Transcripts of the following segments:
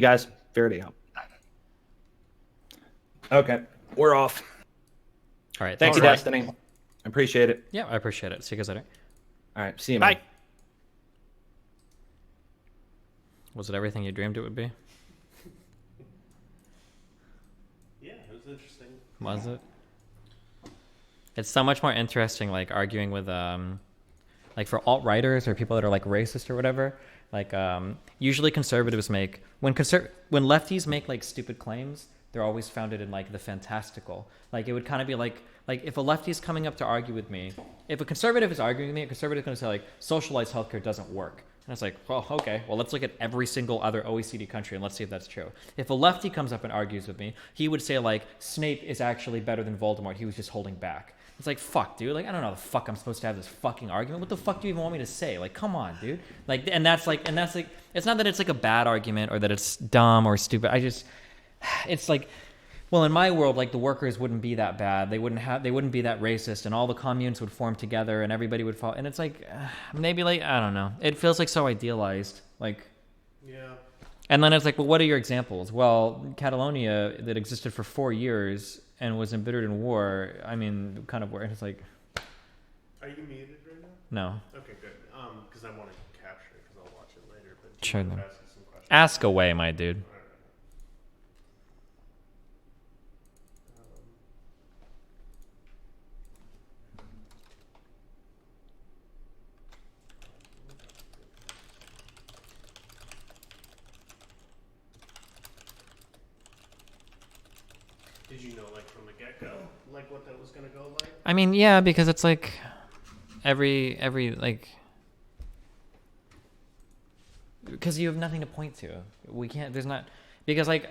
You guys figured it out. Okay, we're off. All right. Thank Thanks, you, Zach. Destiny. I appreciate it. Yeah, I appreciate it. See you guys later. All right, see you, Bye. man. Was it everything you dreamed it would be? Yeah, it was interesting. Was it? It's so much more interesting, like arguing with like for alt-righters or people that are like racist or whatever. Like usually conservatives make when lefties make like stupid claims, they're always founded in like the fantastical. Like it would kind of be like if a lefty is coming up to argue with me, if a conservative is arguing with me, a conservative is going to say like socialized healthcare doesn't work. And it's like, well, okay, well, let's look at every single other OECD country and let's see if that's true. If a lefty comes up and argues with me, he would say like Snape is actually better than Voldemort. He was just holding back. It's like, fuck, dude. Like, I don't know how the fuck I'm supposed to have this fucking argument. What the fuck do you even want me to say? Like, come on, dude. Like, and that's like, it's not that it's like a bad argument or that it's dumb or stupid. It's like, well, in my world, like the workers wouldn't be that bad. They wouldn't be that racist, and all the communes would form together, and everybody would fall. And it's like, maybe like I don't know. It feels like so idealized. Like, Yeah. and then it's like, well, what are your examples? Well, Catalonia that existed for 4 years and was embittered in war. I mean, kind of where it's like, Are you muted right now? no. Okay, good. Because I want to capture it because I'll watch it later. But Sure you then. ask some questions. Ask away, my dude. All right. Did you know, like from the get-go, like what that was gonna go like? I mean, yeah, because it's like every like because you have nothing to point to. We can't. There's not because like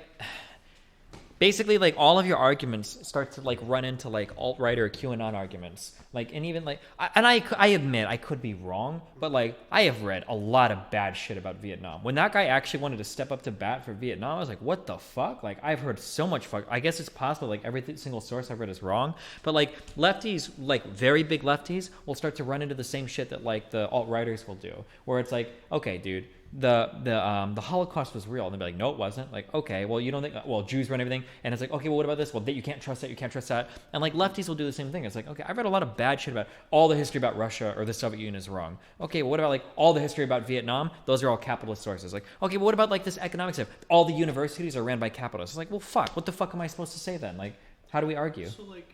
basically like all of your arguments start to like run into like alt-right or QAnon arguments. Like and even like I admit I could be wrong, but like I have read a lot of bad shit about Vietnam. When that guy actually wanted to step up to bat for Vietnam, I was like, what the fuck? Like I've heard so much fuck. I guess it's possible like every single source I've read is wrong, but like lefties, like very big lefties, will start to run into the same shit that like the alt-righters will do, where it's like, okay, dude, the Holocaust was real, and they'd be like, no, it wasn't. Like, okay, well, you don't think, well, Jews run everything, and it's like, okay, well, what about this? Well, you can't trust that, you can't trust that, and like lefties will do the same thing. It's like, okay, I've read a lot of bad shit about all the history about Russia or the Soviet Union is wrong. Okay, well, what about like all the history about Vietnam? Those are all capitalist sources. Like, okay, well, what about like this economic stuff? All the universities are ran by capitalists. It's like, well, fuck, what the fuck am I supposed to say then? Like, how do we argue? So like,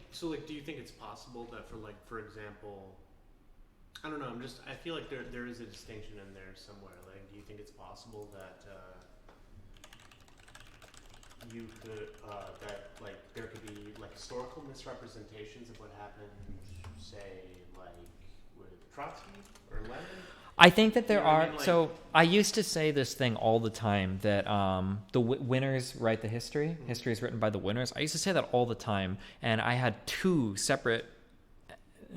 do you think it's possible that for example, I don't know. I feel like there is a distinction in there somewhere. Like, do you think it's possible that you could that like there could be like historical misrepresentations of what happened, say like with Trotsky or Lenin? I think that there You know what I are. mean? Like- So I used to say this thing all the time that the winners write the history. History is written by the winners. I used to say that all the time, and I had two separate.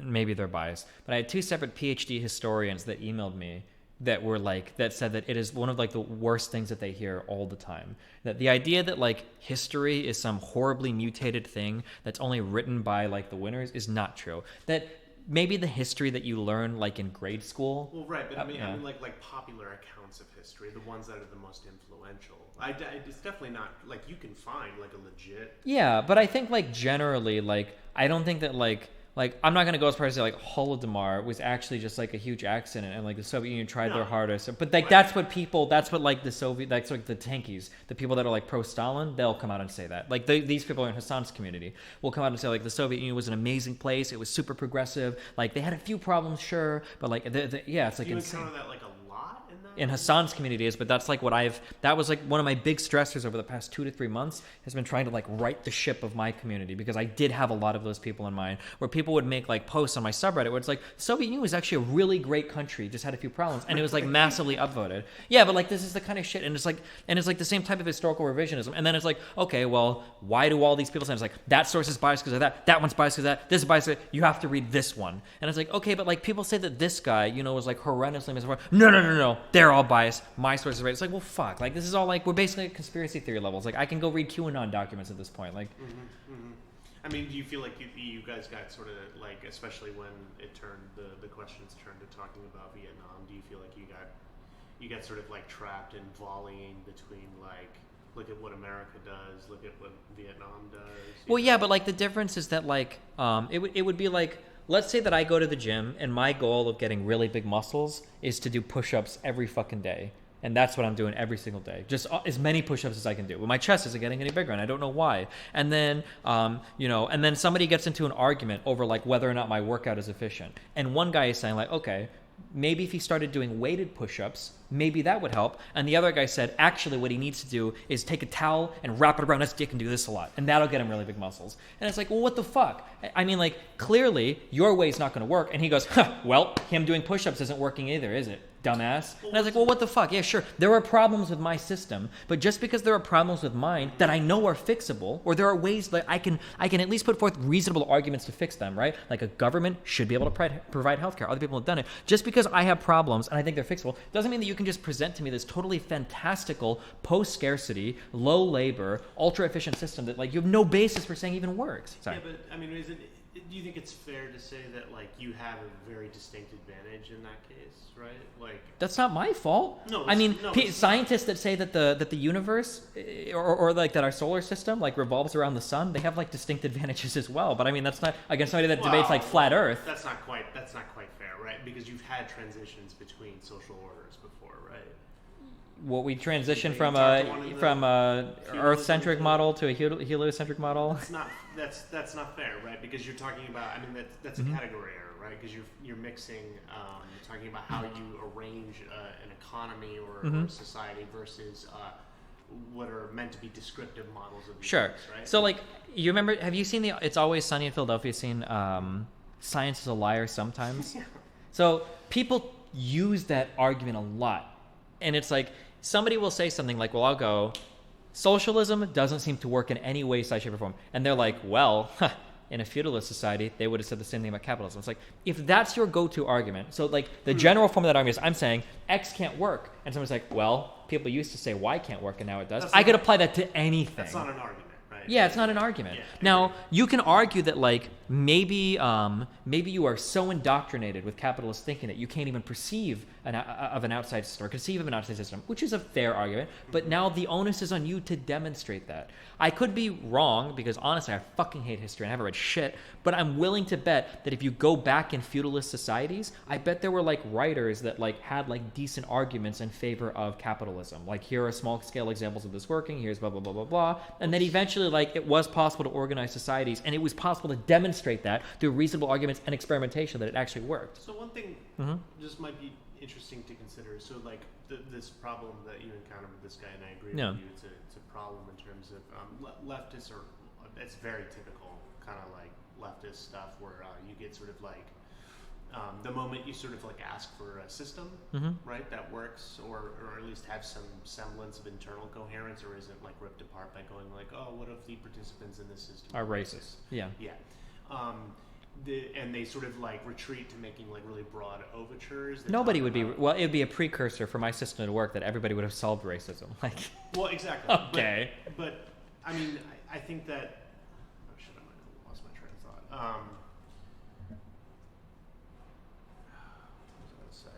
Maybe they're biased, but I had two separate PhD historians that emailed me that were like that said that it is one of like the worst things that they hear all the time. That the idea that like history is some horribly mutated thing that's only written by like the winners is not true. That maybe the history that you learn like in grade school. Well, right, but I mean, yeah. like popular accounts of history, the ones that are the most influential. It's definitely not like you can find like a legit. Yeah, but I think like generally, like I don't think that like I'm not gonna go as far as to say like Holodomor was actually just like a huge accident and like the Soviet Union tried their No. hardest. But like Right. that's what like the Soviet, that's like the tankies, the people that are like pro Stalin, they'll come out and say that. Like these people in Hassan's community will come out and say like the Soviet Union was an amazing place. It was super progressive. Like they had a few problems, sure, but like yeah, it's like Do you insane. encounter that like a lot in that? In Hassan's community is, but that's like that was like one of my big stressors over the past 2 to 3 months has been trying to like right the ship of my community, because I did have a lot of those people in mind where people would make like posts on my subreddit where it's like the Soviet Union was actually a really great country, just had a few problems, and it was like massively upvoted. Yeah, but like this is the kind of shit, and it's like the same type of historical revisionism, and then it's like, okay, well, why do all these people say it's like that source is biased because of that one's biased because of that, this is biased because you have to read this one, and it's like, okay, but like people say that this guy, you know, was like horrendously misinformed. No, they're all biased. My source is right. It's like, well, fuck. Like this is all like we're basically at conspiracy theory levels. Like I can go read QAnon documents at this point. Like, I mean, do you feel like you guys got sort of like, especially when it turned the questions turned to talking about Vietnam? Do you feel like you got sort of like trapped in volleying between like look at what America does, look at what Vietnam does. Well, yeah, but like the difference is that like it would be like, let's say that I go to the gym and my goal of getting really big muscles is to do push-ups every fucking day. And that's what I'm doing every single day. Just as many push-ups as I can do. Well, my chest isn't getting any bigger, and I don't know why. And then, and then somebody gets into an argument over like whether or not my workout is efficient. And one guy is saying like, okay, maybe if he started doing weighted push-ups, maybe that would help. And the other guy said, actually, what he needs to do is take a towel and wrap it around his dick and do this a lot, and that'll get him really big muscles. And it's like, well, what the fuck? I mean, like, clearly your way is not going to work. And he goes, well, him doing push-ups isn't working either, is it? Dumbass. And I was like, well, what the fuck? Yeah, sure. There are problems with my system, but just because there are problems with mine that I know are fixable, or there are ways that I can at least put forth reasonable arguments to fix them, right? Like a government should be able to provide healthcare. Other people have done it. Just because I have problems and I think they're fixable doesn't mean that you can just present to me this totally fantastical, post-scarcity, low labor, ultra-efficient system that like you have no basis for saying even works. Sorry. Yeah, but I mean, do you think it's fair to say that like you have a very distinct advantage in that case, right? Like that's not my fault. No, I mean, no, scientists that say that the universe or like that our solar system like revolves around the sun, they have like distinct advantages as well. But I mean, that's not against somebody that debates like flat Earth. That's not quite fair, right? Because you've had transitions between social orders before, right? What we transitioned from a Earth-centric model to a heliocentric model. That's not fair, right? Because you're talking about. I mean, that's a category error, right? Because you're mixing. You're talking about how you arrange an economy or a society versus what are meant to be descriptive models of the universe, right? So, like, you remember? Have you seen the "It's Always Sunny in Philadelphia" scene? Science is a liar sometimes. Yeah. So people use that argument a lot, and it's like somebody will say something like, "Well, I'll go." Socialism doesn't seem to work in any way, size, shape, or form. And they're like, well, in a feudalist society, they would have said the same thing about capitalism. It's like, if that's your go-to argument, so like the general form of that argument is I'm saying X can't work. And someone's like, well, people used to say Y can't work and now it does. I could apply that to anything. That's not an argument, right? Yeah, it's not an argument. Yeah, now, you can argue that like maybe you are so indoctrinated with capitalist thinking that you can't even perceive an outside system or conceive of an outside system, which is a fair argument. But now the onus is on you to demonstrate that. I could be wrong because honestly, I fucking hate history and I haven't read shit. But I'm willing to bet that if you go back in feudalist societies, I bet there were like writers that like had like decent arguments in favor of capitalism. Like here are small scale examples of this working. Here's blah blah blah blah blah. And then eventually, like it was possible to organize societies, and it was possible to demonstrate that through reasonable arguments and experimentation that it actually worked. So one thing just might be interesting to consider. So like this problem that you encountered with this guy, and I agree with you, it's a problem in terms of leftists are. It's very typical kind of like leftist stuff where you get sort of like the moment you sort of like ask for a system, right, that works or at least have some semblance of internal coherence or isn't like ripped apart by going like, oh, what if the participants in this system are racist? Yeah. And they sort of like retreat to making like really broad overtures. Nobody would be. Well, it would be a precursor for my system to work that everybody would have solved racism. Like. Well, exactly. Okay. But I mean, I think that. Oh shit! I might have lost my train of thought. What was I going to say?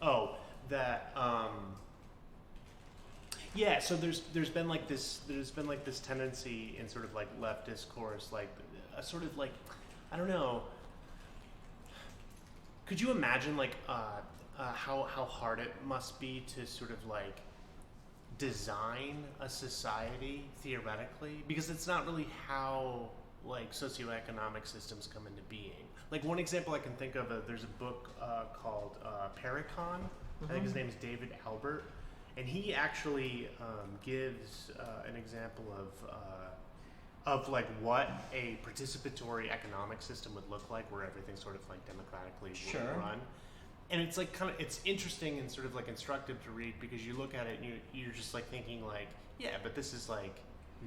Oh, that yeah. So there's been like this tendency in sort of like left discourse, like a sort of like I don't know. Could you imagine like how hard it must be to sort of like design a society theoretically, because it's not really how like socioeconomic systems come into being. Like one example I can think of, there's a book called Pericon. I think his name is David Albert, and he actually gives an example of like what a participatory economic system would look like, where everything's sort of like democratically run. And it's like kind of it's interesting and sort of like instructive to read because you look at it and you're just like thinking like, yeah, but this is like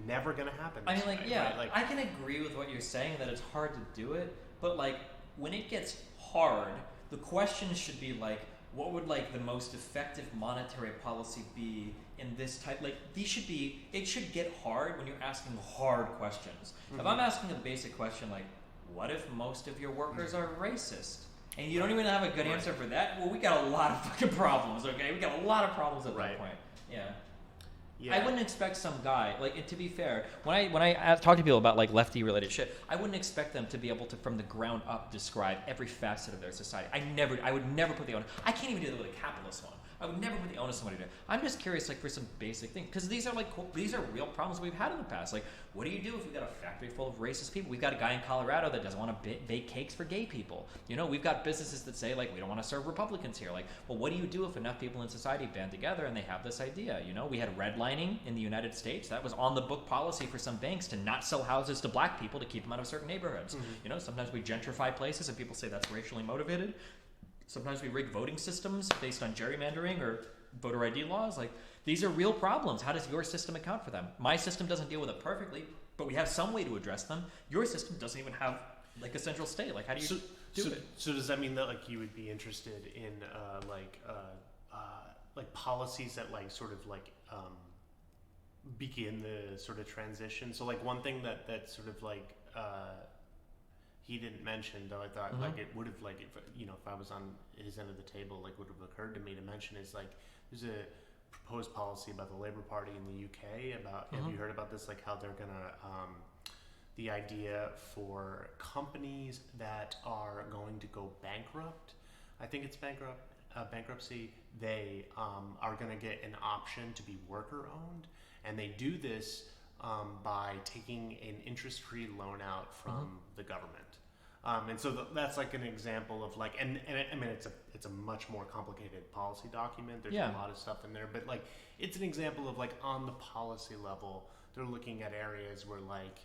never gonna happen. I mean, like, way, yeah, right? Like, I can agree with what you're saying that it's hard to do it, but like when it gets hard, the question should be like, what would like the most effective monetary policy be in this type? Like it should get hard when you're asking hard questions. If I'm asking a basic question like, what if most of your workers are racist? And you don't even have a good answer for that? Well, we got a lot of fucking problems, okay? We got a lot of problems at that point. Yeah. Yeah. I wouldn't expect some guy, like, and to be fair, when I talk to people about like lefty related shit, I wouldn't expect them to be able to from the ground up describe every facet of their society. I would never put the onus. I can't even do that with a capitalist one. I would never put the onus on somebody to do it. I'm just curious, like, for some basic things, because these are real problems we've had in the past. Like, what do you do if we've got a factory full of racist people? We've got a guy in Colorado that doesn't want to bake cakes for gay people. You know, we've got businesses that say, like, we don't want to serve Republicans here. Like, well, what do you do if enough people in society band together and they have this idea? You know, we had redlining in the United States. That was on the book policy for some banks to not sell houses to black people to keep them out of certain neighborhoods. You know, sometimes we gentrify places and people say that's racially motivated. Sometimes we rig voting systems based on gerrymandering or voter ID laws. Like, these are real problems. How does your system account for them? My system doesn't deal with it perfectly, but we have some way to address them. Your system doesn't even have like a central state. Like, how do you do it? So does that mean that like you would be interested in like policies that like sort of like begin the sort of transition? So like one thing that sort of like he didn't mention, though I thought like it would have, like, if I was on his end of the table, like would have occurred to me to mention is like there's a proposed policy about the Labour Party in the UK about have you heard about this, like how they're gonna the idea for companies that are going to go bankrupt, I think it's bankruptcy, they are going to get an option to be worker owned, and they do this by taking an interest-free loan out from the government. And so that's like an example of like, and I mean, it's a much more complicated policy document. There's a lot of stuff in there, but like, it's an example of like on the policy level, they're looking at areas where like,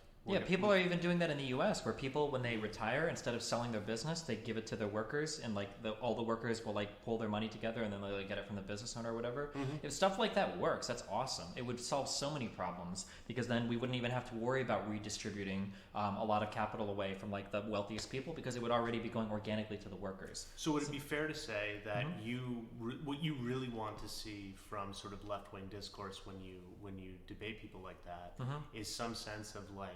people are even doing that in the U.S. where people, when they retire, instead of selling their business, they give it to their workers, and like all the workers will like pull their money together, and then they like, get it from the business owner or whatever. If stuff like that works, that's awesome. It would solve so many problems because then we wouldn't even have to worry about redistributing a lot of capital away from like the wealthiest people because it would already be going organically to the workers. So would it be fair to say that what you really want to see from sort of left-wing discourse when you debate people like that is some sense of like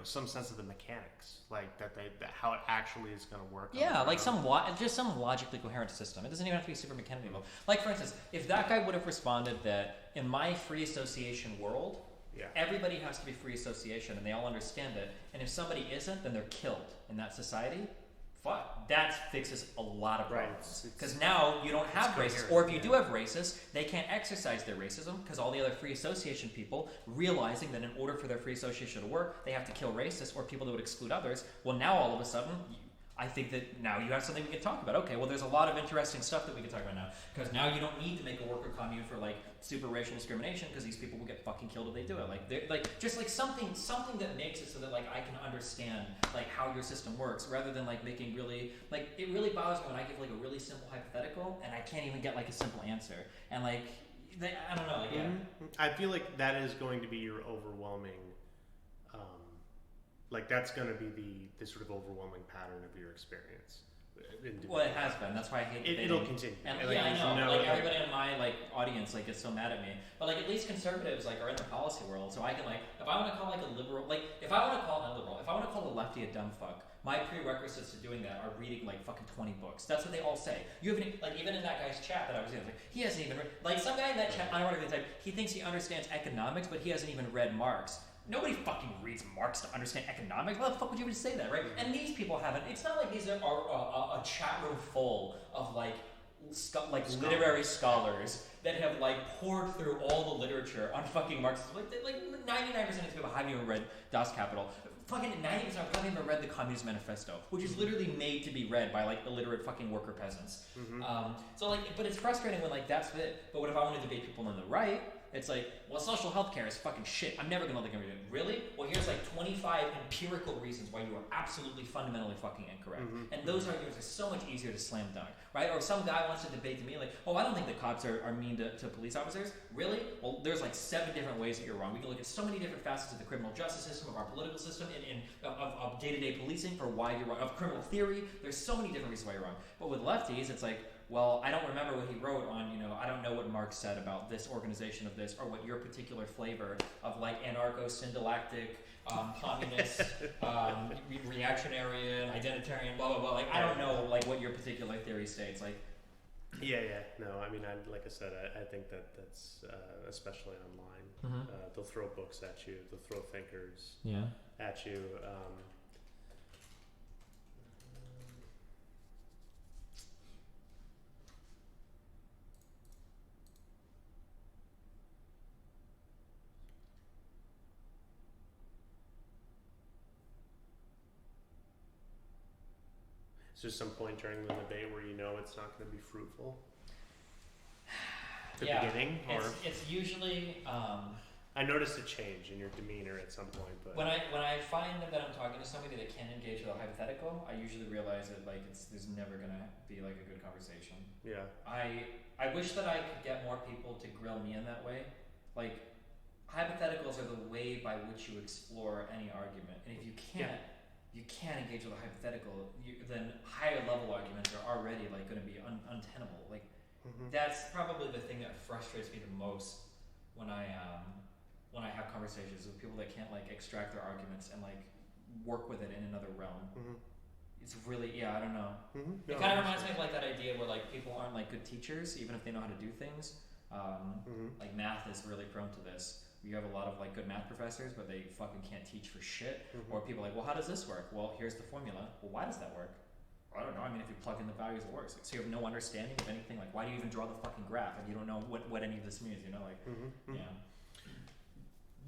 some sense of the mechanics, like that how it actually is going to work. Yeah, like some logically coherent system. It doesn't even have to be super mechanical. Like, for instance, if that guy would have responded that in my free association world, everybody has to be free association and they all understand it, and if somebody isn't, then they're killed in that society. Fuck, that fixes a lot of problems. Because now you don't have racists, or if you do have racists, they can't exercise their racism because all the other free association people, realizing that in order for their free association to work, they have to kill racists or people that would exclude others. Well, now all of a sudden, I think that now you have something we can talk about. Okay, well, there's a lot of interesting stuff that we can talk about now because now you don't need to make a worker commune for like super racial discrimination because these people will get fucking killed if they do it. Like, they're like just like something that makes it so that like I can understand like how your system works rather than like making really like it really bothers me when I give like a really simple hypothetical and I can't even get like a simple answer and like I don't know. Like, I feel like that is going to be your overwhelming. Like that's going to be the sort of overwhelming pattern of your experience. Well, it has been. That's why I hate debating. It'll continue. And I know. Like everybody in my like audience like gets so mad at me. But like at least conservatives like are in the policy world, so I can like if I want to call like a liberal, like if I want to call a liberal, if I want to call a lefty a dumb fuck, my prerequisites to doing that are reading like fucking 20 books. That's what they all say. You haven't like even in that guy's chat that I was in, like he hasn't even read, like some guy in that chat. I don't know type. He thinks he understands economics, but he hasn't even read Marx. Nobody fucking reads Marx to understand economics. Why the fuck would you even say that, right? And these people haven't. It's not like these are a chat room full of like literary scholars that have like poured through all the literature on fucking Marxism. Like 99% of these people haven't even read Das Kapital. Fucking 90% haven't even read the Communist Manifesto, which is literally made to be read by like illiterate fucking worker peasants. So like, but it's frustrating when like that's it. But what if I want to debate people on the right? It's like, well, social health care is fucking shit. I'm never going to let them do it. Really? Well, here's like 20 25 empirical reasons why you are absolutely fundamentally fucking incorrect. Mm-hmm. And those arguments are so much easier to slam dunk, right? Or some guy wants to debate to me like, oh, I don't think the cops are mean to police officers. Really? Well, there's like 7 different ways that you're wrong. We can look at so many different facets of the criminal justice system, of our political system, of day-to-day policing for why you're wrong, of criminal theory. There's so many different reasons why you're wrong. But with lefties, it's like, well, I don't remember what he wrote on, I don't know what Marx said about this organization of this, or what your particular flavor of like anarcho-syndactic, communist, reactionary, identitarian, blah, blah, blah. Like, I don't know like what your particular theory states. Like, Yeah. No, I mean, like I said, I think that's especially online. They'll throw books at you. They'll throw thinkers yeah. at you. Is there some point during the debate where you know it's not going to be fruitful? The beginning, or it's usually. I noticed a change in your demeanor at some point, but When I find that I'm talking to somebody that can't engage with a hypothetical, I usually realize that like there's never gonna be like a good conversation. yeah, I wish that I could get more people to grill me in that way. Like, hypotheticals are the way by which you explore any argument, and if you can't engage with a hypothetical, then higher level arguments are already like going to be untenable. Like, that's probably the thing that frustrates me the most when I have conversations with people that can't like extract their arguments and like work with it in another realm. It's really, I don't know. It kind of reminds me of like that idea where like people aren't like good teachers even if they know how to do things. Like math is really prone to this. You have a lot of like good math professors, but they fucking can't teach for shit. Or people are like, well, how does this work? Well, here's the formula. Well, why does that work? I don't know. I mean, if you plug in the values, it works. So you have no understanding of anything. Like, why do you even draw the fucking graph if you don't know what any of this means? Like, yeah.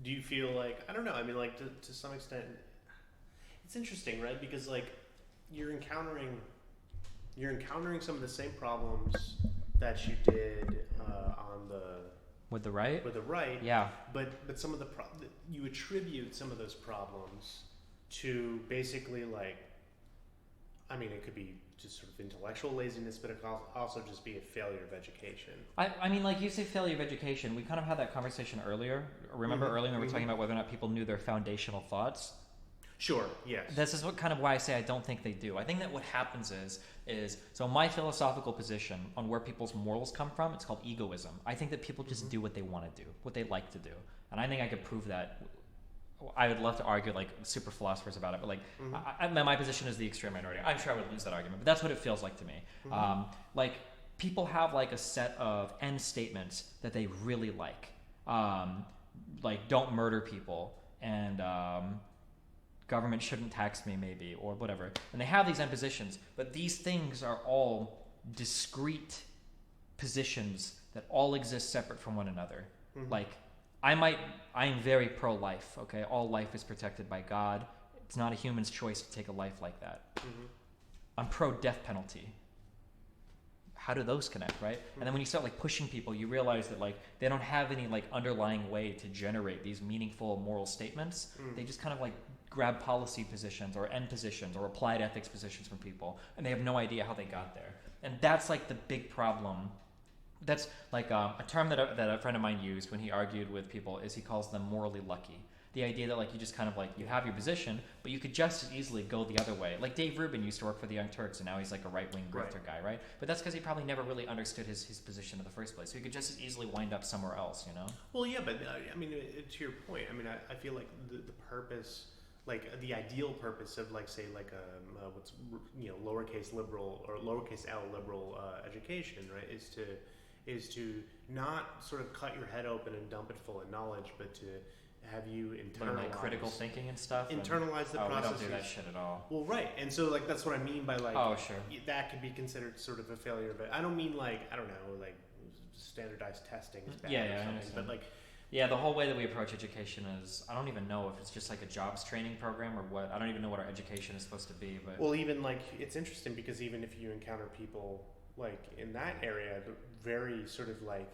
Do you feel like, I don't know, I mean, like to some extent, it's interesting, right? Because like you're encountering some of the same problems that you did With the right? with the right. Yeah. But some of you attribute some of those problems to basically like, I mean, it could be just sort of intellectual laziness, but it could also just be a failure of education. I mean, like you say failure of education, we kind of had that conversation earlier. Remember earlier when we were talking about whether or not people knew their foundational thoughts? Sure, yes. This is what kind of why I say I don't think they do. I think that what happens is so my philosophical position on where people's morals come from, it's called egoism. I think that people just do what they want to do, what they like to do. And I think I could prove that. I would love to argue like super philosophers about it, but like my position is the extreme minority. I'm sure I would lose that argument, but that's what it feels like to me. Like people have like a set of end statements that they really like don't murder people and government shouldn't tax me maybe or whatever. And they have these end positions, but these things are all discrete positions that all exist separate from one another. Like I am very pro-life, okay? All life is protected by God. It's not a human's choice to take a life like that. I'm pro-death penalty. How do those connect, right? And then when you start like pushing people, you realize that like they don't have any like underlying way to generate these meaningful moral statements. They just kind of like grab policy positions or end positions or applied ethics positions from people, and they have no idea how they got there. And that's like the big problem. That's like a term that a friend of mine used when he argued with people is he calls them morally lucky. The idea that like you just kind of like you have your position, but you could just as easily go the other way. Like Dave Rubin used to work for the Young Turks, and now he's like a right-wing grifter guy, right? But that's because he probably never really understood his position in the first place. So he could just as easily wind up somewhere else, Well, yeah, but I mean, to your point, I mean, I feel like the purpose, like the ideal purpose of like say like what's lowercase liberal or lowercase L liberal education, right, is to not sort of cut your head open and dump it full of knowledge, but to have you internalize like critical thinking and stuff. Internalize the process. We don't do that shit at all. Well, right, and so like that's what I mean by like. Oh, sure. That could be considered sort of a failure, but I don't mean like I don't know like standardized testing is bad or something, but like. Yeah, the whole way that we approach education is, I don't even know if it's just like a jobs training program or what. I don't even know what our education is supposed to be. But well, even like it's interesting because even if you encounter people like in that area, very sort of like,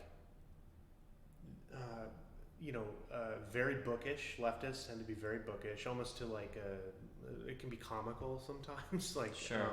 very bookish. Leftists tend to be very bookish, almost to like it can be comical sometimes. Like, Sure.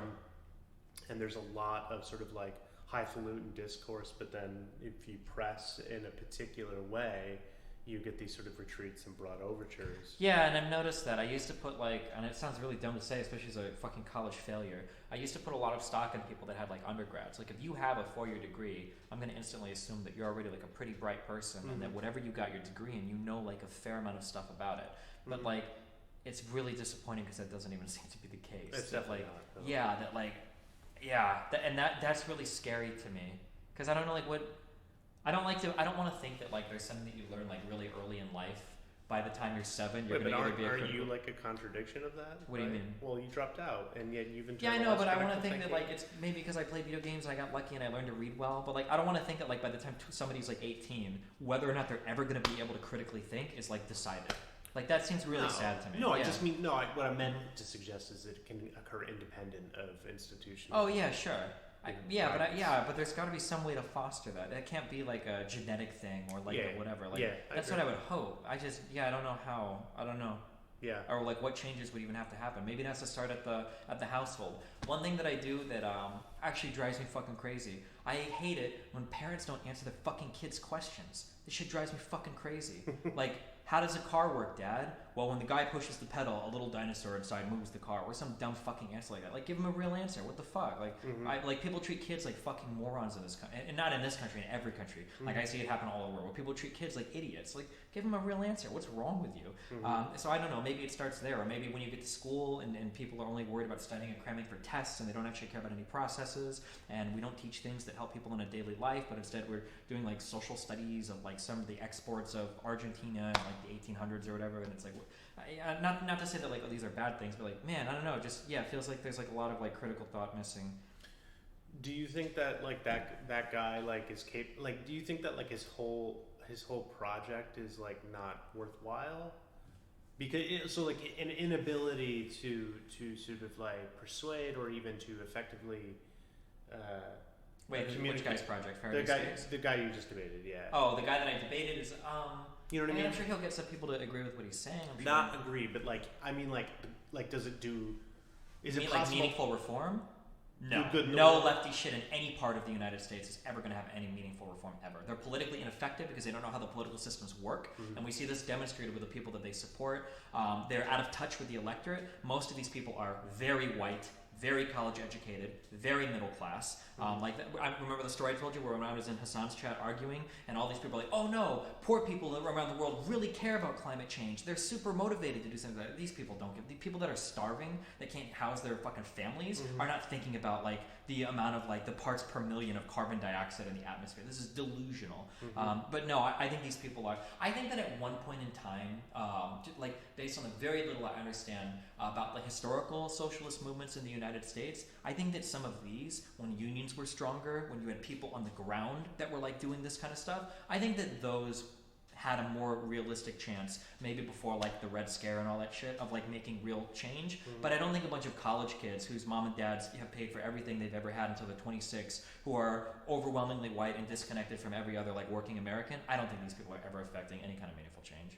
And there's a lot of sort of like highfalutin discourse, but then if you press in a particular way, you get these sort of retreats and broad overtures. Yeah, and I've noticed that. I used to put and it sounds really dumb to say, especially as a fucking college failure, I used to put a lot of stock in people that had like undergrads. Like if you have a 4-year degree, I'm going to instantly assume that you're already like a pretty bright person and that whatever you got your degree in, you know like a fair amount of stuff about it. But like, it's really disappointing because that doesn't even seem to be the case. It's that, definitely like, not. yeah, that like, that's really scary to me because I don't know like what. I don't want to think that like there's something that you learn like really early in life. By the time you're 7, you're going to either be a Aren't you like a contradiction of that? What do you mean? Well, you dropped out, and yet you've internalized. Yeah, I know, but I want to critical think that like it's maybe because I played video games and I got lucky and I learned to read well. But like I don't want to think that like by the time somebody's like 18, whether or not they're ever going to be able to critically think is like decided. Like that seems really sad to me. No, yeah. I just mean what I meant to suggest is that it can occur independent of institutions. Oh yeah, sure. But there's got to be some way to foster that. It can't be like a genetic thing or like a whatever. Like that's what I would hope. I don't know how. I don't know. Yeah. Or like what changes would even have to happen. Maybe it has to start at the household. One thing that I do that actually drives me fucking crazy. I hate it when parents don't answer their fucking kids' questions. This shit drives me fucking crazy. Like, how does a car work, Dad? Well, when the guy pushes the pedal, a little dinosaur inside moves the car. Or some dumb fucking answer like that. Like, give him a real answer. What the fuck? Like, people treat kids like fucking morons in this country. And not in this country, in every country. Like, I see it happen all over the world. Where people treat kids like idiots. Like, give them a real answer. What's wrong with you? So I don't know. Maybe it starts there. Or maybe when you get to school and people are only worried about studying and cramming for tests and they don't actually care about any processes. And we don't teach things that help people in a daily life. But instead we're doing like social studies of like some of the exports of Argentina in like the 1800s or whatever. And it's like, not to say that like these are bad things, but like, man, I don't know. Just, yeah, it feels like there's like a lot of like critical thought missing. Do you think that like that guy like is like? Do you think that like his whole project is like not worthwhile? Because so like an inability to sort of like persuade or even to effectively. Wait, which guy's project? The guy you just debated, yeah. Oh, the guy that I debated is You know what I mean? I'm sure he'll get some people to agree with what he's saying. I'm Not sure. agree, but like I mean, like does it do? Is You it mean, possible? like meaningful reform? No, Do good in the no world? lefty shit in any part of the United States is ever going to have any meaningful reform ever. They're politically ineffective because they don't know how the political systems work, and we see this demonstrated with the people that they support. They're out of touch with the electorate. Most of these people are very white, very college educated, very middle class. I remember the story I told you where when I was in Hassan's chat arguing, and all these people are like, oh no, poor people around the world really care about climate change. They're super motivated to do something like that. These people don't give. The people that are starving, that can't house their fucking families, are not thinking about like the amount of like the parts per million of carbon dioxide in the atmosphere. This is delusional. But no, I think these people are. I think that at one point in time, like based on the very little I understand about the historical socialist movements in the United States, I think that some of these, when unions were stronger, when you had people on the ground that were like doing this kind of stuff, I think that those had a more realistic chance, maybe before like the Red Scare and all that shit, of like making real change. But I don't think a bunch of college kids whose mom and dads have paid for everything they've ever had until they're 26, who are overwhelmingly white and disconnected from every other like working American, I don't think these people are ever affecting any kind of meaningful change.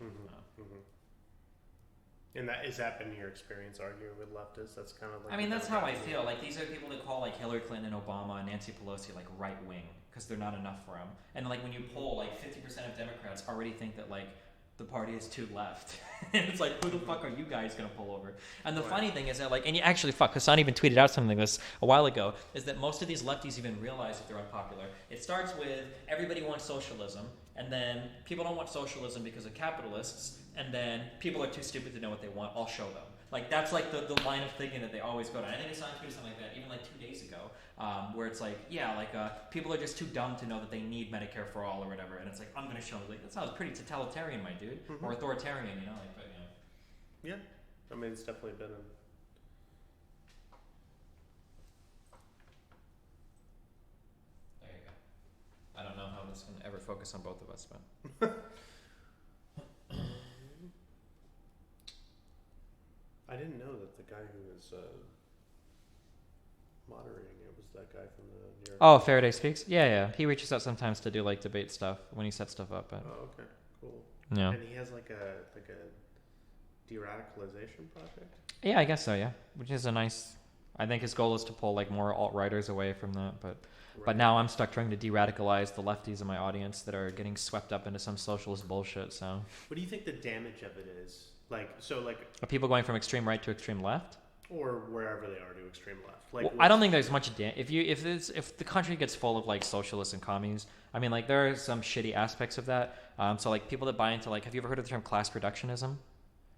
And has that been your experience arguing with leftists? That's kind of like. I mean, that's how I feel. Like, these are people that call, like, Hillary Clinton and Obama and Nancy Pelosi, like, right-wing, because they're not enough for them. And, like, when you poll, like, 50% of Democrats already think that, like, the party is too left. And it's like, who the fuck are you guys going to pull over? And the funny thing is that, like, and you actually, Hassan even tweeted out something like this a while ago, is that most of these lefties even realize that they're unpopular. It starts with everybody wants socialism, and then people don't want socialism because of capitalists, and then people are too stupid to know what they want. I'll show them. Like, that's like the line of thinking that they always go to. I think Hassan tweeted something like that even like 2 days ago, where it's like, yeah, like people are just too dumb to know that they need Medicare for all or whatever, and it's like, I'm gonna show them. Like, that sounds pretty totalitarian, my dude, or authoritarian, you know? Like, but Yeah, I mean, it's definitely been a. there you go. I don't know how this can ever focus on both of us, but. I didn't know that the guy who was moderating it was that guy from the New York. Oh, Faraday Speaks? Yeah. He reaches out sometimes to do like debate stuff when he sets stuff up. But, Oh, okay, cool. Yeah. And he has like a de-radicalization project. Yeah, I guess so. Yeah, which is a nice. I think his goal is to pull like more alt-righters away from that, but Right. now I'm stuck trying to de-radicalize the lefties in my audience that are getting swept up into some socialist bullshit. So, What do you think the damage of it is? Like, are people going from extreme right to extreme left? or wherever they are to extreme left. Like, Well, I don't think there's much if the country gets full of like socialists and commies. I mean, like there are some shitty aspects of that. So like people that buy into like, have you ever heard of the term class reductionism?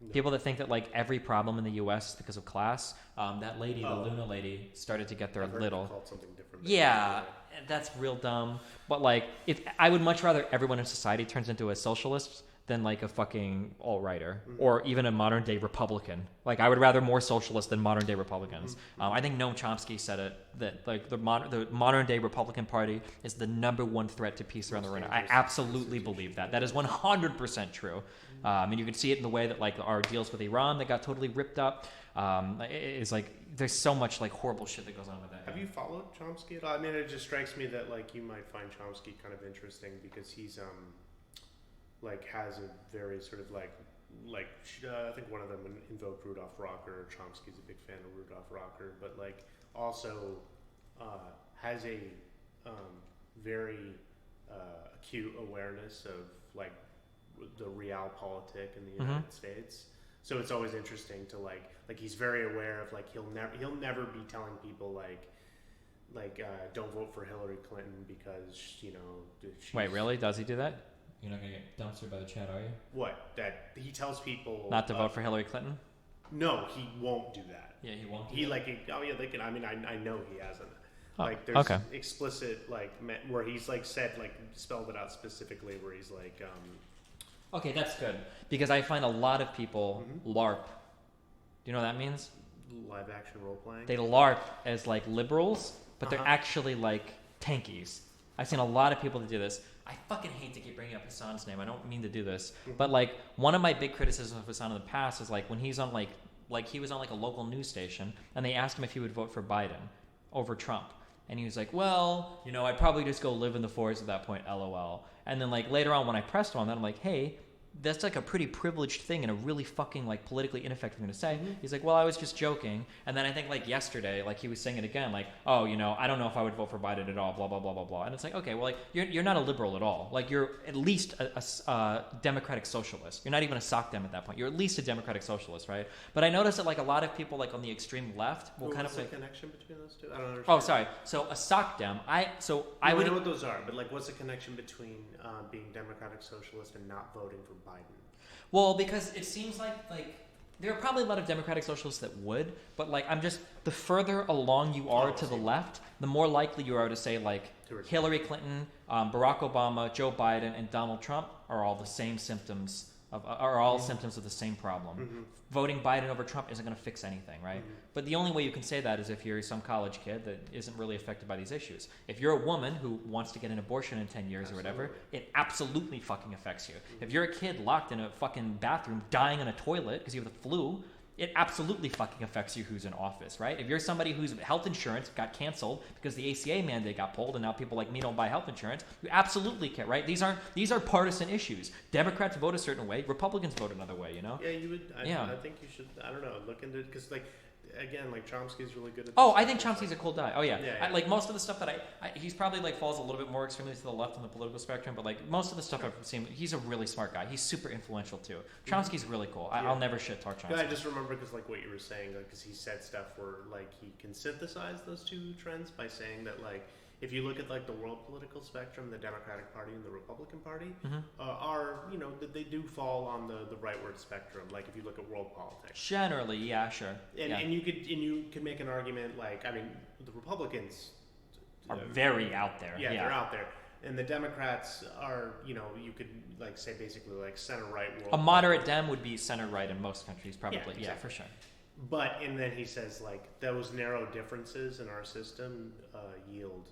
No. People that think that like every problem in the U.S. is because of class. That lady, Oh. the Luna lady, started to get there I've a heard little. it called something different. but Yeah, that's real dumb. But like, if I would much rather everyone in society turns into a socialist than like a fucking alt-righter or even a modern day Republican. Like, I would rather more socialists than modern day Republicans. I think Noam Chomsky said it that like the modern day Republican Party is the number one threat to peace around the world. I absolutely believe that. That is 100% true. And you can see it in the way that like our deals with Iran that got totally ripped up. It's like there's so much like horrible shit that goes on with that. Have you followed Chomsky at all? I mean, it just strikes me that like you might find Chomsky kind of interesting because he's like has a very sort of like I think one of them invoked Rudolf Rocker. Chomsky's a big fan of Rudolf Rocker, but like also has a very acute awareness of like the realpolitik in the United States. So it's always interesting to like he's very aware of like he'll never be telling people like don't vote for Hillary Clinton because she's, Wait, really? Does he do that? You're not gonna get dumpstered by the chat, are you? what that he tells people Not to vote for Hillary Clinton? No, he won't do that. Yeah, he won't. He like they can. I mean, I know he hasn't. Oh, Like there's okay. explicit like where he's like said like spelled it out specifically where he's like Okay, that's good because I find a lot of people LARP. Do you know what that means? live action role playing. They LARP as like liberals, but they're actually like tankies. I've seen a lot of people that do this. I fucking hate to keep bringing up Hassan's name. I don't mean to do this, but like one of my big criticisms of Hassan in the past is like when he's on like he was on like a local news station and they asked him if he would vote for Biden over Trump. And he was like, well, I'd probably just go live in the forest at that point, LOL. And then like later on when I pressed him on that, I'm like, hey, that's like a pretty privileged thing and a really fucking like politically ineffective thing to say. He's like, well, I was just joking. And then I think like yesterday, like he was saying it again, like, oh, I don't know if I would vote for Biden at all, blah, blah, blah, blah, blah. And it's like, okay, well, like you're not a liberal at all. Like you're at least a democratic socialist. You're not even a sock dem at that point. You're at least a democratic socialist, right? But I noticed that like a lot of people like on the extreme left will kind of the like, connection between those two? I don't understand. oh, sorry. So a sock dem, I would know what those are, but like what's the connection between being democratic socialist and not voting for Biden? Well, because it seems like there are probably a lot of democratic socialists that would, but like the further along you are to the left, the more likely you are to say like Hillary Clinton, Barack Obama, Joe Biden, and Donald Trump are all the same symptoms symptoms of the same problem. Voting Biden over Trump isn't going to fix anything, right? But the only way you can say that is if you're some college kid that isn't really affected by these issues. If you're a woman who wants to get an abortion in 10 years or whatever, it absolutely fucking affects you. If you're a kid locked in a fucking bathroom dying in a toilet because you have the flu, it absolutely fucking affects you who's in office, right? If you're somebody whose health insurance got canceled because the ACA mandate got pulled and now people like me don't buy health insurance, you absolutely care, right? These are partisan issues. Democrats vote a certain way, Republicans vote another way, Yeah, you would. I think you should. I don't know. Look into it because like again, like Chomsky's really good at. Oh, I think Chomsky's a cool guy. Oh yeah, Yeah. like most of the stuff that he's probably like falls a little bit more extremely to the left on the political spectrum, but like most of the stuff I've seen, he's a really smart guy. He's super influential too. Chomsky's really cool. I'll never shit talk Chomsky. I just remember because like what you were saying, because he said stuff where like he can synthesize those two trends by saying that like if you look at like the world political spectrum, the Democratic Party and the Republican Party are they do fall on the rightward spectrum. Like if you look at world politics, Generally, yeah, sure. and you could make an argument like I mean the Republicans Are very out there. yeah, they're out there. And the Democrats are, you could like say basically like center right world. A moderate Dem would be center right in most countries, probably. Yeah, Yeah, exactly. for sure. And then he says like those narrow differences in our system yield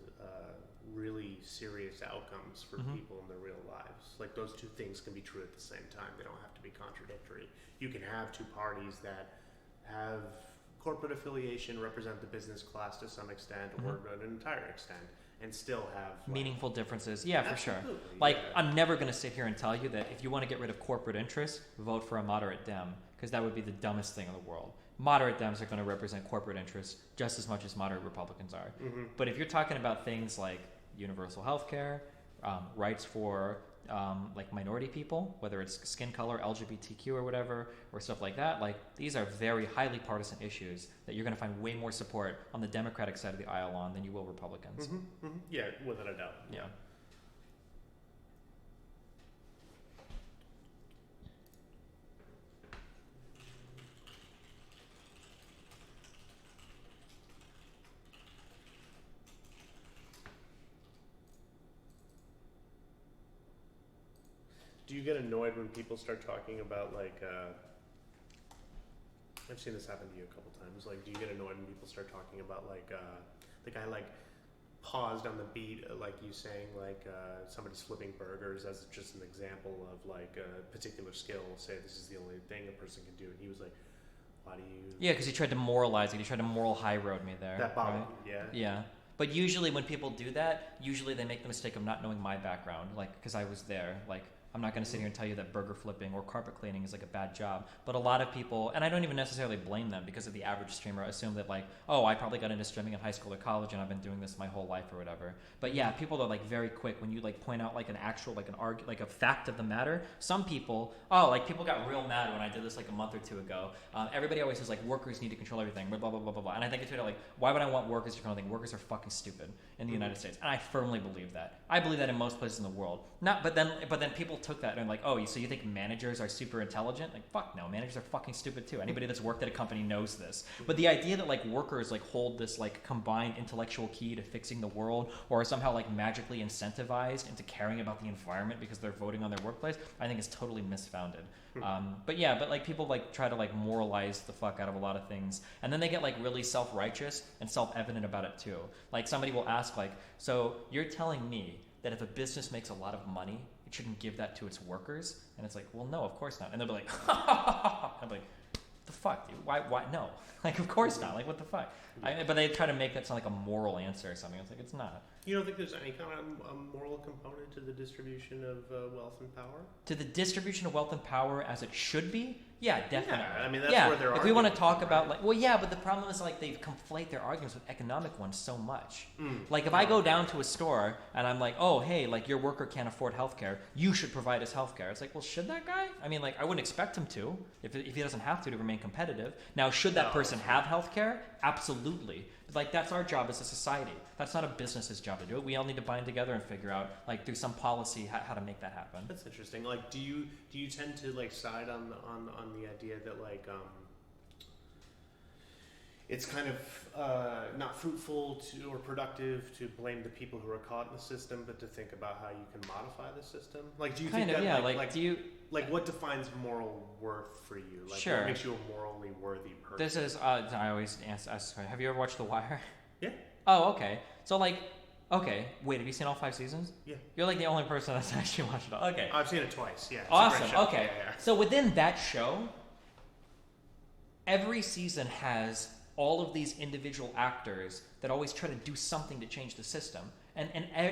really serious outcomes for people in their real lives. Like those two things can be true at the same time. They don't have to be contradictory. You can have two parties that have corporate affiliation, represent the business class to some extent or to an entire extent, and still have like, meaningful differences. Yeah, for sure. Absolutely, Like, yeah. I'm never going to sit here and tell you that if you want to get rid of corporate interests, vote for a moderate Dem, because that would be the dumbest thing in the world. Moderate Dems are going to represent corporate interests just as much as moderate Republicans are. Mm-hmm. But if you're talking about things like universal health care, rights for like minority people, whether it's skin color, LGBTQ or whatever, or stuff like that, like these are very highly partisan issues that you're going to find way more support on the Democratic side of the aisle on than you will Republicans. Mm-hmm. Mm-hmm. Yeah, without a doubt. Yeah. Do you get annoyed when people start talking about like? I've seen this happen to you a couple times. Like, do you get annoyed when people start talking about like the guy like paused on the beat, like you saying like somebody's flipping burgers as just an example of like a particular skill. Say this is the only thing a person can do, and he was like, "Why do you?" Yeah, because he tried to moralize it. He tried to moral high road me there. That bothered right? you, yeah. Yeah. But usually when people do that, usually they make the mistake of not knowing my background, like, because I was there. Like, I'm not going to sit here and tell you that burger flipping or carpet cleaning is like a bad job. But a lot of people, and I don't even necessarily blame them because of the average streamer, assume that like, oh, I probably got into streaming in high school or college and I've been doing this my whole life or whatever. But yeah, people are like very quick when you like point out like an actual, like like a fact of the matter. Some people, like people got real mad when I did this like a month or two ago. Everybody always says like workers need to control everything, blah, blah, blah, blah, blah. And I think it's like, why would I want workers to control everything? Workers are fucking stupid in the United States. And I firmly believe that. I believe that in most places in the world. But then people took that and like, oh, so you think managers are super intelligent? Like, fuck no, managers are fucking stupid too. Anybody that's worked at a company knows this. But the idea that like workers like hold this like combined intellectual key to fixing the world or are somehow like magically incentivized into caring about the environment because they're voting on their workplace, I think is totally misfounded. But like people like try to like moralize the fuck out of a lot of things, and then they get like really self-righteous and self-evident about it too. Like somebody will ask like, so you're telling me that if a business makes a lot of money, it shouldn't give that to its workers? And it's like, well, no, of course not. And they'll be like, I'm like, the fuck, dude? Why? No. Like, of course not. Like, what the fuck? But they try to make that sound like a moral answer or something. It's like, it's not. You don't think there's any kind of moral component to the distribution of wealth and power? To the distribution of wealth and power as it should be? Yeah, definitely. Yeah, I mean, that's where they're if we want to arguing talk from, about, right? like, well, yeah, but the problem is, like, they conflate their arguments with economic ones so much. Like, if I go down to a store and I'm like, oh, hey, like, your worker can't afford healthcare, you should provide us healthcare. It's like, well, should that guy? I mean, like, I wouldn't expect him to if he doesn't have to remain competitive. Now, should that person have healthcare? Absolutely. Like, that's our job as a society. That's not a business's job to do it. We all need to bind together and figure out, like, through some policy how to make that happen. That's interesting. Like, do you tend to like side on the idea that like it's kind of not fruitful or productive to blame the people who are caught in the system, but to think about how you can modify the system? Like, do you Kind think of, that yeah. Like, do you... like what defines moral worth for you? Like, Sure. What makes you a morally worthy person? This is, I always ask, have you ever watched The Wire? Yeah. Oh, okay. So, like, okay, wait, have you seen all 5 seasons? Yeah. You're like the only person that's actually watched it all. Okay. I've seen it twice. Yeah. It's a great Awesome. show. Okay. Yeah. So within that show, every season has all of these individual actors that always try to do something to change the system. And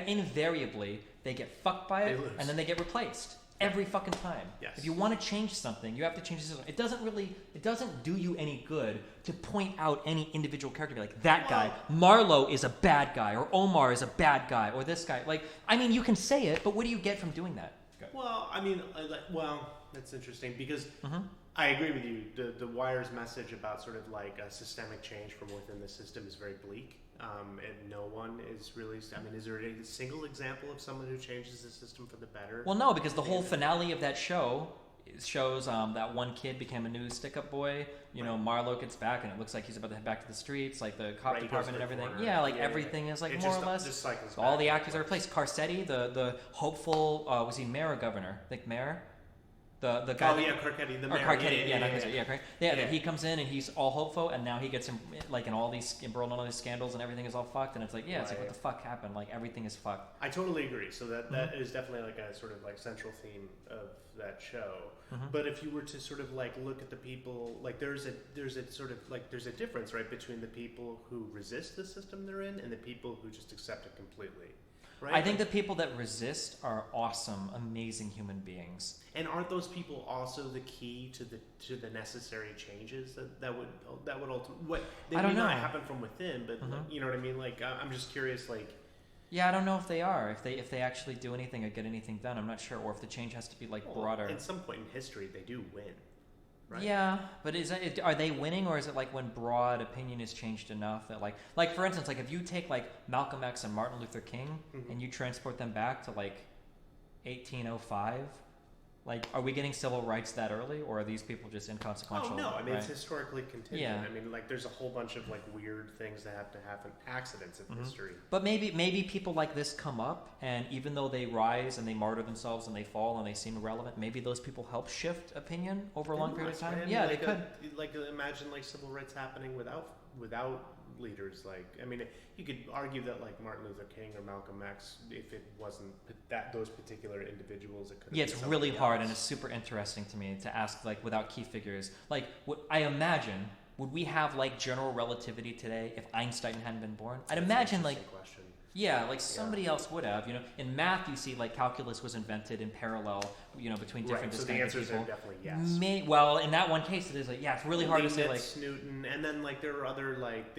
invariably, they get fucked by it, They lose. and then they get replaced. Every fucking time. Yes. If you want to change something, you have to change the system. It doesn't do you any good to point out any individual character, be like, that guy, Marlo is a bad guy, or Omar is a bad guy, or this guy. Like, I mean, you can say it, but what do you get from doing that? Well, I mean, that's interesting because I agree with you. The Wire's message about sort of like a systemic change from within the system is very bleak. And no one is really. I mean, is there a single example of someone who changes the system for the better? Well, no, because the whole finale of that show shows that one kid became a new stick-up boy. You know, Marlo gets back, and it looks like he's about to head back to the streets, like the cop Right, he goes department and to the everything. corner. Yeah, like Yeah, everything is like it more just- or less. just cycles So all back the and actors are forth. replaced. Carcetti, the hopeful, was he mayor or governor? I think mayor. The guy. Oh that, yeah, Carcetti, the or mayor. Carcetti, correct. Yeah, Yeah. that he comes in and he's all hopeful, and now he gets him like in all these embroiled in all these scandals, and everything is all fucked, and it's like, yeah, it's like what Right. the fuck happened? Like everything is fucked. I totally agree. So that is definitely like a sort of like central theme of that show. But if you were to sort of like look at the people, like there's a sort of like there's a difference, right, between the people who resist the system they're in and the people who just accept it completely. Right? I think the people that resist are awesome, amazing human beings. And aren't those people also the key to the necessary changes that would ultimately what they I don't may not know. happen from within, but like, you know what I mean? Like I'm just curious, like. Yeah, I don't know if they are. If they actually do anything or get anything done, I'm not sure. Or if the change has to be like broader. At some point in history, they do win, right? Yeah, but are they winning, or is it like when broad opinion is changed enough that like for instance, like if you take like Malcolm X and Martin Luther King and you transport them back to like 1805, like are we getting civil rights that early, or are these people just inconsequential? Oh no, I mean right? it's historically contingent. Yeah. I mean like there's a whole bunch of like weird things that have to happen, accidents in history. But maybe people like this come up, and even though they rise and they martyr themselves and they fall and they seem irrelevant, maybe those people help shift opinion over a long period of time. I mean, Yeah, like they could. Like imagine like civil rights happening without leaders. Like I mean, you could argue that like Martin Luther King or Malcolm X, if it wasn't those particular individuals, it could. Yeah, it's really hard, and it's super interesting to me to ask, like, without key figures. Like, I imagine, would we have, like, general relativity today if Einstein hadn't been born? I'd imagine, like, question. yeah, like somebody else would have. You know, in math, you see, like, calculus was invented in parallel, you know, between different Right. So the distinct answers people. are definitely yes. Well, in that one case, it is like, yeah, it's really hard to say, like, Leibniz, Newton, and then like there are other like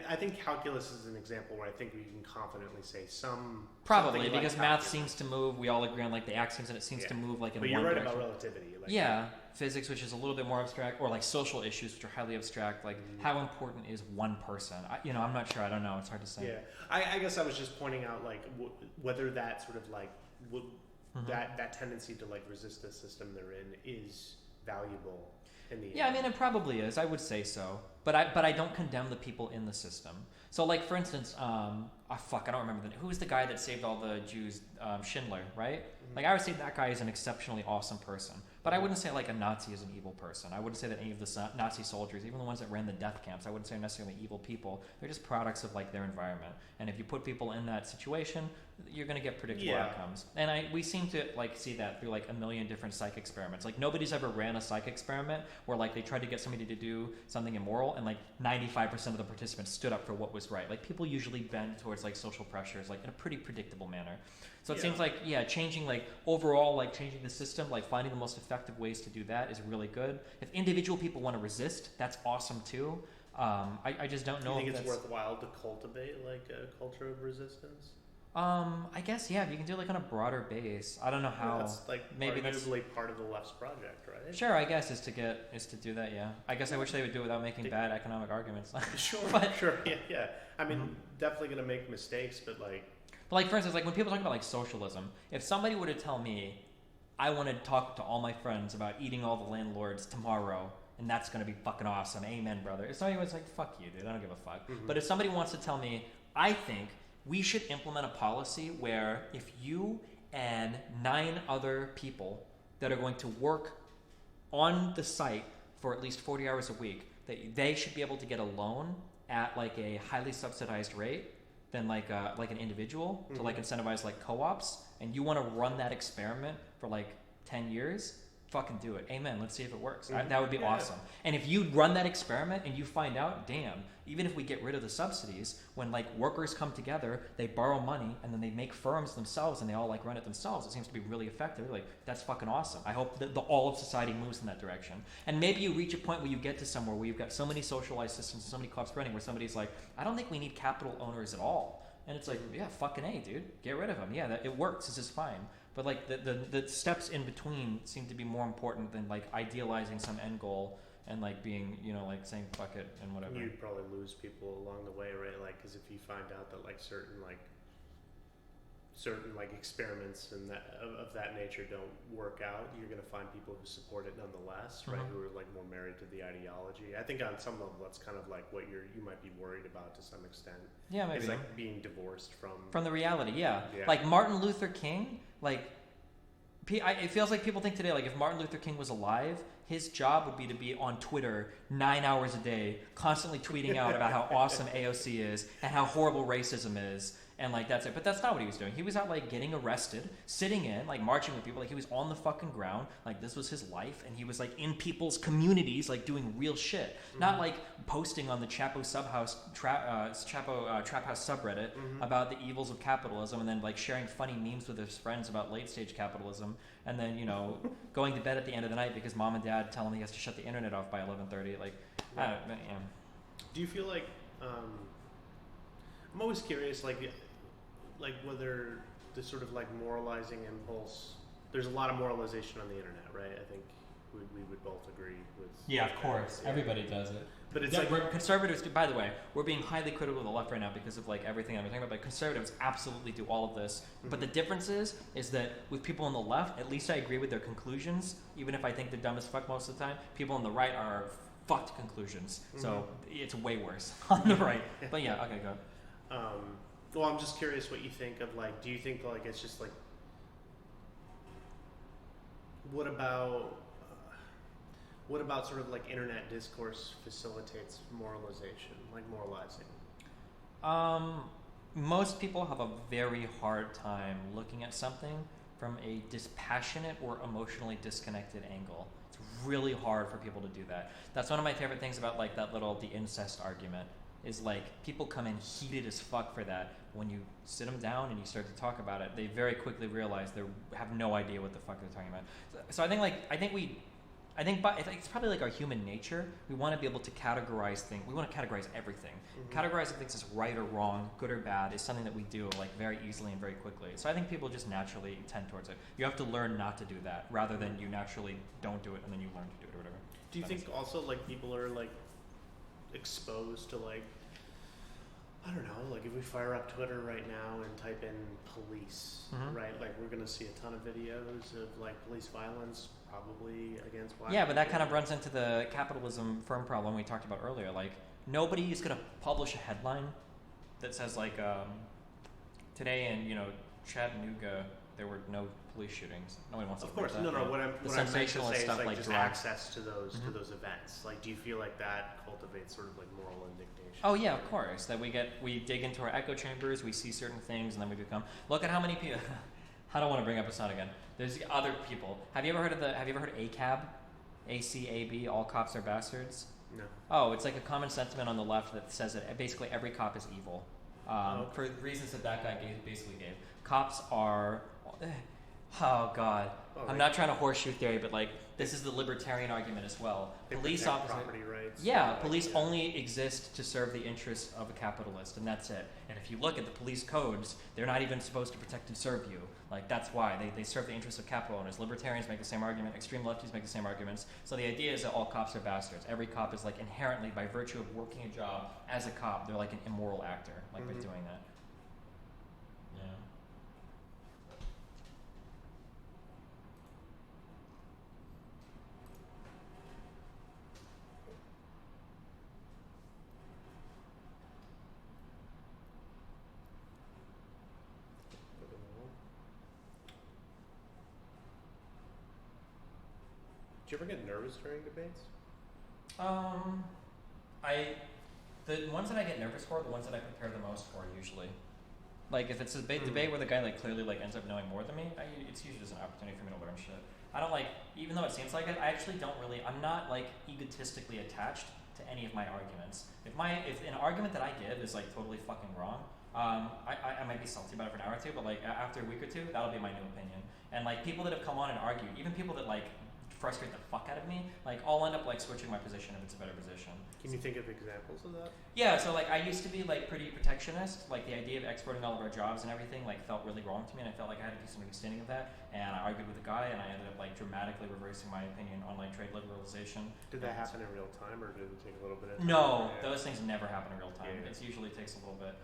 I think calculus is an example where I think we can confidently say some probably, something like because math calculus. seems to move, we all agree on, like, the axioms, and it seems to move, like, in But one you're right direction. about relativity. Like, Yeah, physics, which is a little bit more abstract, or like social issues, which are highly abstract. Like, how important is one person? I'm not sure. I don't know. It's hard to say. Yeah, I guess I was just pointing out like whether that sort of like that tendency to like resist the system they're in is valuable in the Yeah, I end. mean, it probably is. I would say so. But I don't condemn the people in the system. So, like, for instance, I don't remember who was the guy that saved all the Jews? Schindler, right? Like, I would say that guy is an exceptionally awesome person. But I wouldn't say, like, a Nazi is an evil person. I wouldn't say that any of the Nazi soldiers, even the ones that ran the death camps, I wouldn't say are necessarily evil people. They're just products of, like, their environment. And if you put people in that situation, you're going to get predictable outcomes. And we seem to, like, see that through, like, a million different psych experiments. Like, nobody's ever ran a psych experiment where, like, they tried to get somebody to do something immoral, and, like, 95% of the participants stood up for what was right. Like, people usually bend towards, like, social pressures, like, in a pretty predictable manner. So it seems like, changing, like, overall, like, changing the system, like, finding the most effective ways to do that is really good. If individual people want to resist, that's awesome, too. I just don't know Do you think if it's that's... worthwhile to cultivate like a culture of resistance? I guess, yeah, if you can do, like, on a broader base. I don't know how. That's like maybe that's... arguably part of the left's project, right? Sure, I guess, is to do that, yeah. I guess I wish they would do it without making bad economic arguments. Sure, But- sure, yeah. I mean, definitely gonna make mistakes, but like. But, like, for instance, like, when people talk about, like, socialism, if somebody were to tell me, I want to talk to all my friends about eating all the landlords tomorrow, and that's going to be fucking awesome, amen, brother. If somebody was like, fuck you, dude, I don't give a fuck. But if somebody wants to tell me, I think we should implement a policy where if you and 9 other people that are going to work on the site for at least 40 hours a week, that they should be able to get a loan at, like, a highly subsidized rate than like an individual to, like, incentivize, like, co-ops, and you want to run that experiment for, like, 10 years, fucking do it. Amen. Let's see if it works. That would be awesome. And if you run that experiment and you find out, damn, even if we get rid of the subsidies, when, like, workers come together, they borrow money, and then they make firms themselves, and they all, like, run it themselves, it seems to be really effective. Like, that's fucking awesome. I hope that all of society moves in that direction. And maybe you reach a point where you get to somewhere where you've got so many socialized systems and so many co-ops running where somebody's like, I don't think we need capital owners at all. And it's like, yeah, fucking A, dude. Get rid of them. Yeah, it works. This is fine. But, like, the steps in between seem to be more important than, like, idealizing some end goal and, like, being, like, saying fuck it and whatever. You'd probably lose people along the way, right? Like, because if you find out that like certain experiments and of that nature don't work out, you're going to find people who support it nonetheless, right? Who are, like, more married to the ideology. I think on some level that's kind of like what you might be worried about to some extent. Yeah, maybe. It's like being divorced from the reality, yeah. Yeah. Like, Martin Luther King, like, It feels like people think today, like if Martin Luther King was alive, his job would be to be on Twitter 9 hours a day, constantly tweeting out about how awesome AOC is and how horrible racism is, and like that's it. But that's not what he was doing. He was out like getting arrested, sitting in, like marching with people, like he was on the fucking ground, like this was his life, and he was like in people's communities, like doing real shit, not like posting on the Chapo Trap House subreddit about the evils of capitalism, and then like sharing funny memes with his friends about late stage capitalism, and then going to bed at the end of the night because mom and dad tell him he has to shut the internet off by 11:30. Like, I don't know, yeah. Do you feel like I'm always curious, like whether the sort of like moralizing impulse. There's a lot of moralization on the internet, right? I think we would both agree with. Yeah, of course. Yeah. Everybody does it. But it's we're conservatives. By the way, we're being highly critical of the left right now because of like everything I'm talking about. But conservatives absolutely do all of this. But the difference is that with people on the left, at least I agree with their conclusions, even if I think they're dumb as fuck most of the time. People on the right are fucked conclusions. So it's way worse on the right. But yeah, okay, go. Well, I'm just curious what you think of like. Do you think like it's just like? What about sort of like internet discourse facilitates moralization, like moralizing? Most people have a very hard time looking at something from a dispassionate or emotionally disconnected angle. It's really hard for people to do that. That's one of my favorite things about like the incest argument. Is like people come in heated as fuck for that. When you sit them down and you start to talk about it, they very quickly realize they have no idea what the fuck they're talking about. So I think it's probably like our human nature. We want to be able to categorize things. We want to categorize everything. Categorizing things as right or wrong, good or bad, is something that we do like very easily and very quickly. So I think people just naturally tend towards it. You have to learn not to do that, rather than you naturally don't do it and then you learn to do it or whatever. Do you think also like people are like exposed to like, I don't know, like if we fire up Twitter right now and type in police, right? Like we're gonna see a ton of videos of like police violence, probably against black Yeah, but that people. kind of runs into the capitalism firm problem we talked about earlier. Like nobody is gonna publish a headline that says like today in Chattanooga there were no police shootings. Nobody wants to. Of course, that. no. What I'm trying to say is stuff like just drugs. access to those events. Like, do you feel like that cultivates sort of like moral indignation? Oh yeah, of course. That we dig into our echo chambers, we see certain things, and then we become. Look at how many people. I don't want to bring up Assad again. There's other people. Have you ever heard of ACAB? ACAB. All cops are bastards. No. Oh, it's like a common sentiment on the left that says that basically every cop is evil. For reasons that guy basically gave. Cops are. Oh God! I'm not trying to horseshoe theory, but like this is the libertarian argument as well. They Police protect officers, property rights. yeah, police only exist to serve the interests of a capitalist, and that's it. And if you look at the police codes, they're not even supposed to protect and serve you. Like that's why they serve the interests of capital owners. Libertarians make the same argument. Extreme lefties make the same arguments. So the idea is that all cops are bastards. Every cop is like inherently, by virtue of working a job as a cop, they're like an immoral actor, like by doing that. Yeah. Do you ever get nervous during debates? The ones that I get nervous for are the ones that I prepare the most for usually. Like if it's a debate where the guy like clearly like ends up knowing more than me, it's usually just an opportunity for me to learn shit. I don't like, even though it seems like it, I actually don't really. I'm not like egotistically attached to any of my arguments. If an argument that I give is like totally fucking wrong, I might be salty about it for an hour or two, but like after a week or two, that'll be my new opinion. And like people that have come on and argued, even people that like frustrate the fuck out of me, like I'll end up like switching my position if it's a better position. Can you think of examples of that? Yeah, so like I used to be like pretty protectionist, like the idea of exporting all of our jobs and everything like felt really wrong to me, and I felt like I had a decent understanding of that, and I argued with a guy and I ended up like dramatically reversing my opinion on like trade liberalization. Did that happen in real time, or did it take a little bit of time? No, those things never happen in real time. Yeah. It usually takes a little bit.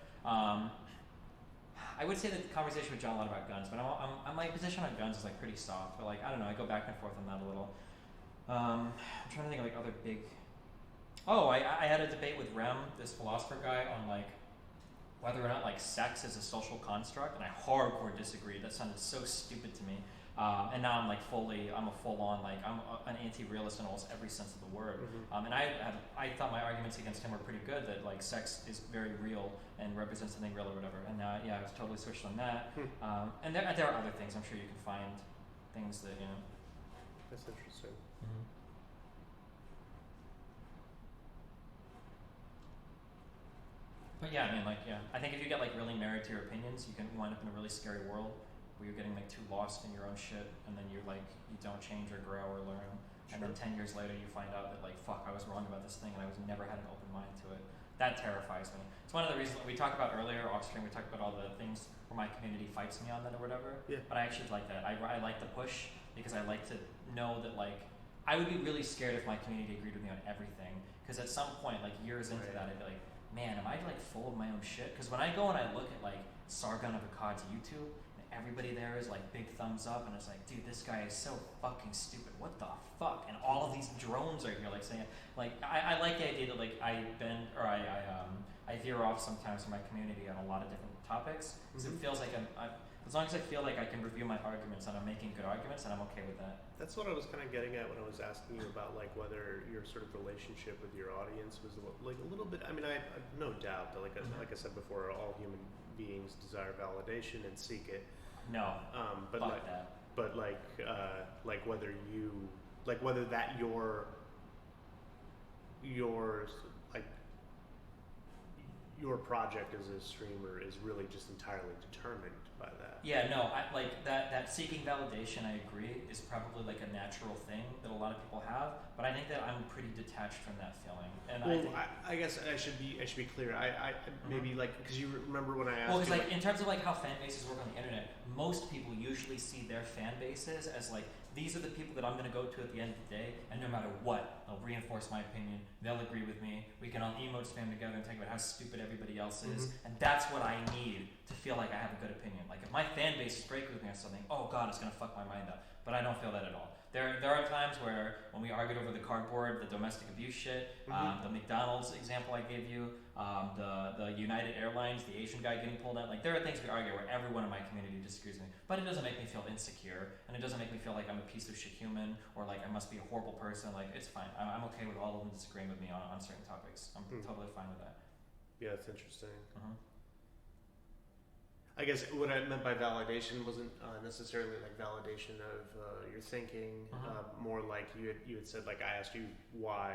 I would say that the conversation with John a lot about guns, but I'm my position on guns is like pretty soft. But like I don't know, I go back and forth on that a little. I'm trying to think of like other big. Oh, I had a debate with Rem, this philosopher guy, on like whether or not like sex is a social construct, and I hardcore disagreed. That sounded so stupid to me. And now I'm a full-on, like, an anti-realist in almost every sense of the word. And I thought my arguments against him were pretty good, that, like, sex is very real and represents something real or whatever. And now, yeah, I was totally switched on that. And there are other things. I'm sure you can find things that, you know. That's interesting. But yeah, I mean, like, yeah, I think if you get, like, really married to your opinions, you can wind up in a really scary world where you're getting, like, too lost in your own shit, and then you're like, you don't change or grow or learn, and then 10 years later you find out that, like, fuck, I was wrong about this thing and I was never had an open mind to it. That terrifies me. It's one of the reasons we talked about earlier off stream. We talked about all the things where my community fights me on that or whatever. Yeah. But I actually like that. I like the push because I like to know that, like, I would be really scared if my community agreed with me on everything, because at some point, like, years into that, I'd be like, man, am I, like, full of my own shit? Because when I go and I look at, like, Sargon of Akkad's YouTube, and everybody there is, like, big thumbs up, and it's like, dude, this guy is so fucking stupid. What the fuck? And all of these drones are here, like, saying, like, I like the idea that, like, I veer off sometimes from my community on a lot of different topics, because it feels like as long as I feel like I can review my arguments and I'm making good arguments, and I'm okay with that. That's what I was kind of getting at when I was asking you about, like, whether your sort of relationship with your audience was like a little bit. I mean, I have no doubt that, like I said before, all human beings desire validation and seek it. No, but fuck like that. But like whether you like whether that your like your project as a streamer is really just entirely determined by that. Yeah, no, I like that seeking validation, I agree, is probably like a natural thing that a lot of people have, but I think that I'm pretty detached from that feeling. And I guess I should be clear. I maybe like, because you remember when I asked. Well, because like in terms of like how fan bases work on the internet, most people usually see their fan bases as like, these are the people that I'm going to go to at the end of the day, and no matter what, they'll reinforce my opinion, they'll agree with me, we can all emote spam together and talk about how stupid everybody else is, and that's what I need to feel like I have a good opinion. Like, if my fan base is breaking with me on something, oh god, it's going to fuck my mind up. But I don't feel that at all. There are times where, when we argued over the cardboard, the domestic abuse shit, the McDonald's example I gave you, the United Airlines, the Asian guy getting pulled out, like, there are things we argue where everyone in my community disagrees with me, but it doesn't make me feel insecure, and it doesn't make me feel like I'm a piece of shit human, or like I must be a horrible person. Like, it's fine. I'm okay with all of them disagreeing with me on certain topics. I'm totally fine with that. Yeah, it's interesting. I guess what I meant by validation wasn't necessarily like validation of your thinking. More like you had said, like, I asked you why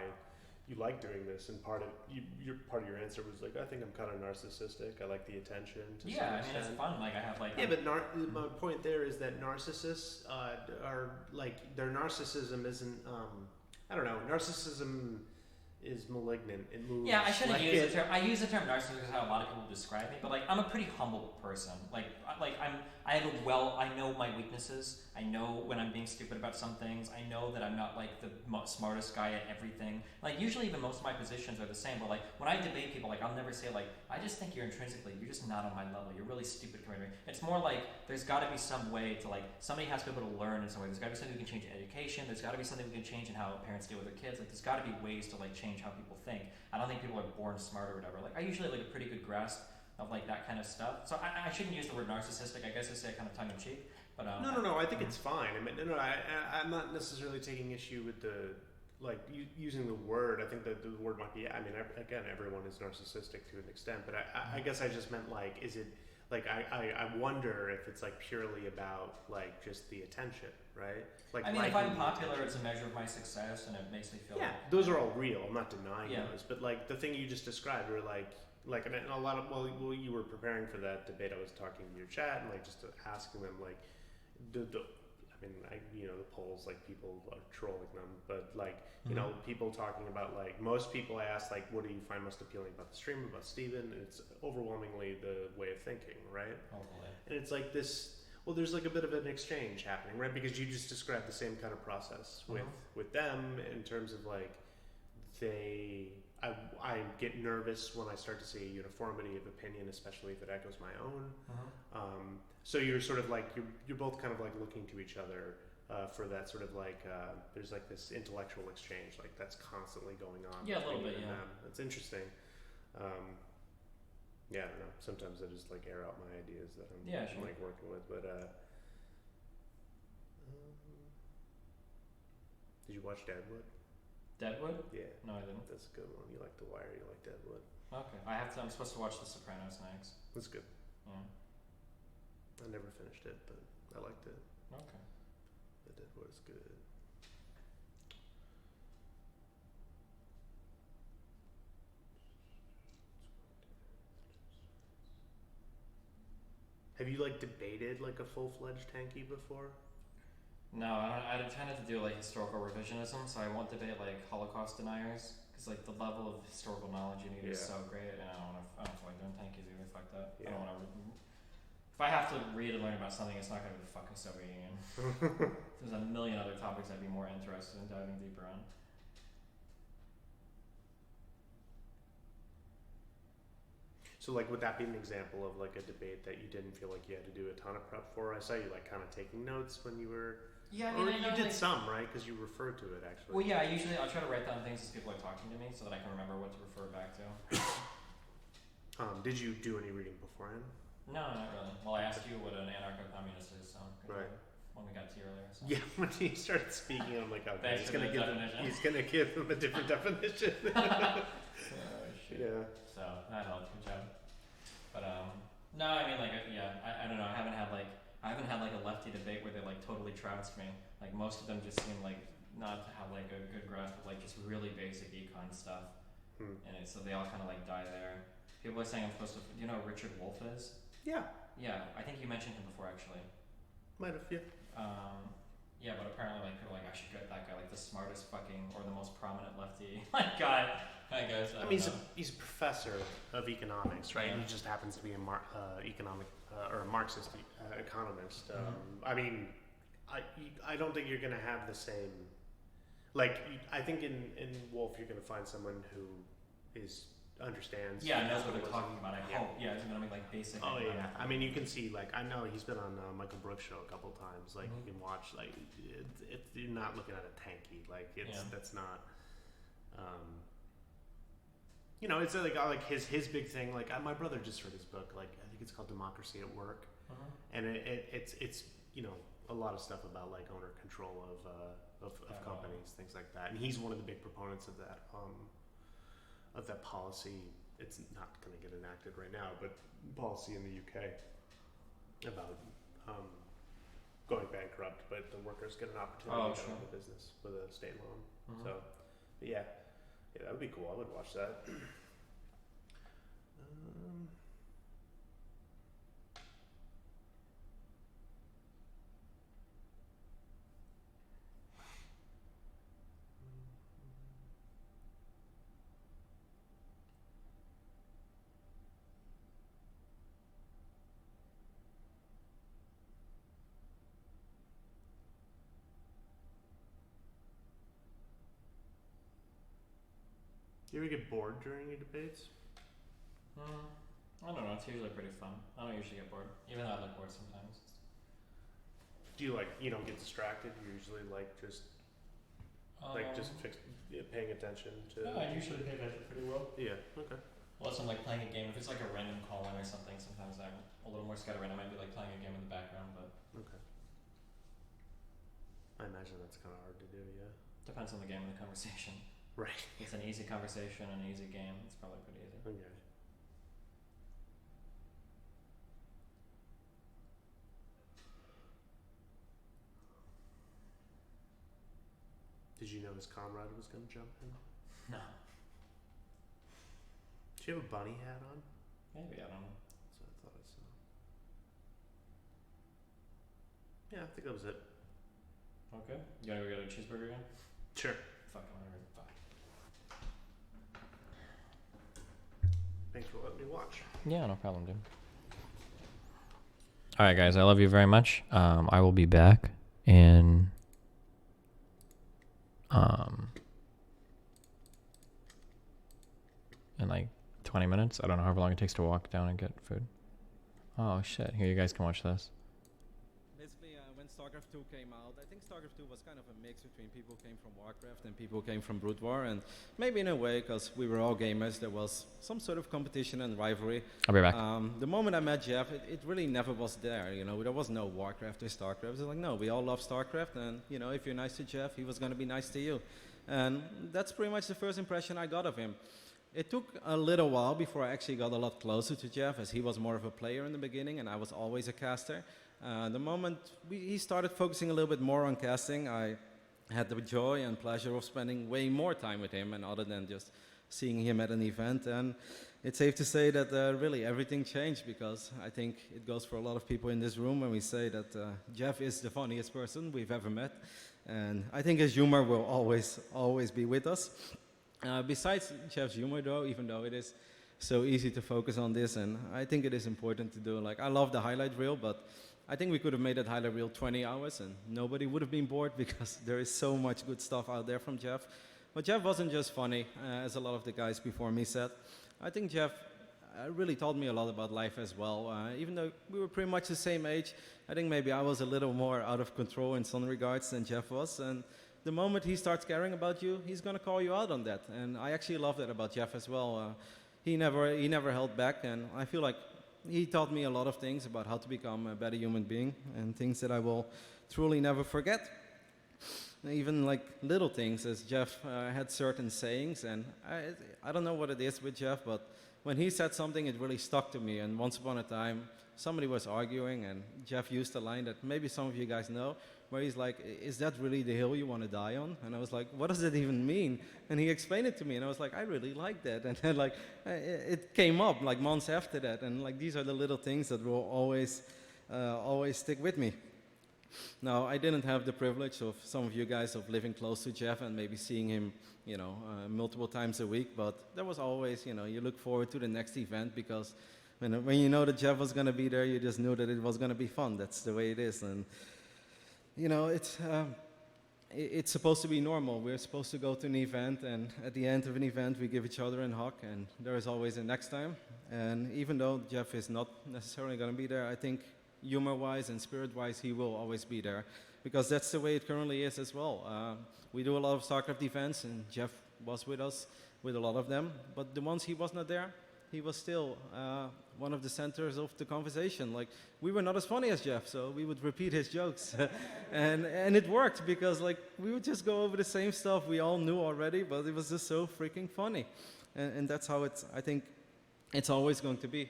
you like doing this, and part of your answer was like, I think I'm kind of narcissistic. I like the attention. To some extent. It's fun. Like, I have like but my point there is that narcissists are like, their narcissism isn't. I don't know. Narcissism is malignant. It moves. Yeah, I shouldn't use the term. I use the term narcissist because how a lot of people describe me. But like, I'm a pretty humble person. I know my weaknesses. I know when I'm being stupid about some things. I know that I'm not like the smartest guy at everything. Like, usually even most of my positions are the same. But like, when I debate people, like, I'll never say like, I just think you're just not on my level. You're really stupid compared to me. It's more like, there's got to be some way to, like, somebody has to be able to learn in some way. There's got to be something we can change in education. There's got to be something we can change in how parents deal with their kids. Like, there's got to be ways to like change how people think. I don't think people are born smart or whatever. Like, I usually have like a pretty good grasp of like that kind of stuff. So I shouldn't use the word narcissistic. I guess I say it kind of tongue in cheek. But no. I think it's fine. I mean, I'm not necessarily taking issue with the like using the word. I think that the word might be. I mean, again, everyone is narcissistic to an extent. But I guess I just meant like, is it like I wonder if it's like purely about like just the attention, right? Like, I mean, if I'm popular, it's a measure of my success, and it makes me feel. Yeah, like, those are all real. I'm not denying those. But like the thing you just described, were like, and a lot of while you were preparing for that debate, I was talking to your chat and like just asking them like, I mean, the polls, like, people are trolling them, but like, you know, people talking about like, most people I asked like, what do you find most appealing about the stream, about Steven? And it's overwhelmingly the way of thinking, right? And it's like this. Well, there's like a bit of an exchange happening, right? Because you just described the same kind of process with them in terms of like, I get nervous when I start to see a uniformity of opinion, especially if it echoes my own. So you're sort of like, you're both kind of like looking to each other for that sort of like, there's like this intellectual exchange, like that's constantly going on. Yeah, a little bit, yeah. It's interesting. Yeah, I don't know. Sometimes I just like air out my ideas that I'm like working with, but Did you watch Deadwood? Deadwood? Yeah. No, I didn't. That's a good one. You like The Wire, you like Deadwood. Okay. I'm supposed to watch The Sopranos next. That's good. Yeah. I never finished it, but I liked it. Okay. The Deadwood is good. Have you like debated like a full-fledged tanky before? No, I tended to do like historical revisionism, so I won't debate like Holocaust deniers because like the level of historical knowledge you need is Yeah. so great, and I don't feel like doing tankies either. Fuck that. I Yeah. don't want to. If I have to read and learn about something, it's not going to be the fucking Soviet Union. There's a million other topics I'd be more interested in diving deeper on. So like would that be an example of like a debate that you didn't feel like you had to do a ton of prep for? I saw you like kind of taking notes when you were Yeah, I or mean, you did some, right? Because you referred to it actually. Well, yeah, I'll try to write down things as people are talking to me so that I can remember what to refer back to. Did you do any reading beforehand? No, not really. Well, I asked you what an anarcho-communist is, so Right. when we got to you earlier. So. Yeah, when he started speaking, I'm like, okay, Thanks he's for gonna the give definition. he's gonna give him a different definition. Oh shit. Yeah. So that helped. Good job. But no, I mean like yeah, I don't know. I haven't had like a lefty debate where they like totally trounced me. Like most of them just seem like not to have like a good grasp of like just really basic econ stuff. And so they all kind of like die there. People are saying I'm supposed to. Do you know who Richard Wolff is? Yeah. Yeah, I think you mentioned him before actually. Might have, yeah. Yeah, but apparently like people are like I should get that guy, like the smartest fucking or the most prominent lefty like guy. I guess. I mean, he's a professor of economics, right? Yeah. And he just happens to be a economic or a Marxist economist. Mm-hmm. I mean, I don't think you're going to have the same. Like, I think in Wolf, you're going to find someone who understands. Yeah, knows what they're capitalism. talking about. I Yeah. hope. Yeah, it's gonna make like basic. Oh economic yeah, I mean you can see like I know he's been on Michael Brooks' show a couple times. Like Mhm. you can watch like you're not looking at a tanky like it's Yeah. that's not. You know, it's like his big thing. Like my brother just read his book. Like I think it's called Democracy at Work, and it's you know a lot of stuff about like owner control of companies, things like that. And he's one of the big proponents of that policy. It's not going to get enacted right now, but policy in the UK about going bankrupt, but the workers get an opportunity to own a business with a state loan. So, yeah, that would be cool. I would watch that. Do you ever get bored during your debates? I don't know. It's usually pretty fun. I don't usually get bored, even though I look bored sometimes. Do you you don't get distracted? You usually just paying attention to. No, I usually pay attention pretty well. Yeah. Okay. Unless I'm like playing a game. If it's like a random call in or something, sometimes I'm a little more scatterbrained. I might be like playing a game in the background, but Okay. I imagine that's kind of hard to do. Yeah. depends on the game and the conversation. Right. If it's an easy conversation and an easy game, it's probably pretty easy. Okay. Did you know his comrade was going to jump in? No. Did you have a bunny hat on? Maybe, I don't know. That's what I thought I saw. Yeah, I think that was it. Okay. You wanna go get a cheeseburger again? Sure. Fuck, I'm hungry. Fuck. Thanks for letting me watch. Yeah, no problem, dude. All right, guys, I love you very much. I will be back in like 20 minutes. I don't know however long it takes to walk down and get food. Oh shit! Here, you guys can watch this. Basically, when StarCraft 2 came out, I think StarCraft 2 was kind of a mix between people who came from Warcraft and people who came from Brood War, and maybe in a way, because we were all gamers, there was some sort of competition and rivalry. I'll be back. The moment I met Jeff, it really never was there. You know, there was no Warcraft or StarCraft. It was like, no, we all love StarCraft, and you know, if you're nice to Jeff, he was going to be nice to you, and that's pretty much the first impression I got of him. It took a little while before I actually got a lot closer to Jeff, as he was more of a player in the beginning, and I was always a caster. The moment he started focusing a little bit more on casting, I had the joy and pleasure of spending way more time with him, and other than just seeing him at an event. And it's safe to say that really everything changed, because I think it goes for a lot of people in this room when we say that Jeff is the funniest person we've ever met, and I think his humor will always be with us. Besides Jeff's humor, though, even though it is so easy to focus on this, and I think it is important to do, like, I love the highlight reel, but I think we could have made that highlight reel 20 hours and nobody would have been bored, because there is so much good stuff out there from Jeff. But Jeff wasn't just funny, as a lot of the guys before me said. I think Jeff really taught me a lot about life as well. Even though we were pretty much the same age, I think maybe I was a little more out of control in some regards than Jeff was. And the moment he starts caring about you, he's going to call you out on that. And I actually love that about Jeff as well. He never held back, and I feel like he taught me a lot of things about how to become a better human being, and things that I will truly never forget. Even like little things, as Jeff had certain sayings, and I don't know what it is with Jeff, but when he said something, it really stuck to me. And once upon a time, somebody was arguing, and Jeff used a line that maybe some of you guys know, where he's like, "Is that really the hill you want to die on?" And I was like, "What does it even mean?" And he explained it to me, and I was like, "I really like that." And then like it came up like months after that, and like these are the little things that will always stick with me. Now, I didn't have the privilege of some of you guys of living close to Jeff and maybe seeing him, you know, multiple times a week, but there was always, you know, you look forward to the next event, because when you know that Jeff was going to be there, you just knew that it was going to be fun. That's the way it is. And you know, it's supposed to be normal. We're supposed to go to an event, and at the end of an event, we give each other a hug, and there is always a next time. And even though Jeff is not necessarily going to be there, I think humor-wise and spirit-wise, he will always be there, because that's the way it currently is as well. We do a lot of StarCraft events, and Jeff was with us with a lot of them, but the ones he was not there, he was still one of the centers of the conversation. Like, we were not as funny as Jeff, so we would repeat his jokes. and it worked, because like we would just go over the same stuff we all knew already, but it was just so freaking funny. And that's how I think it's always going to be.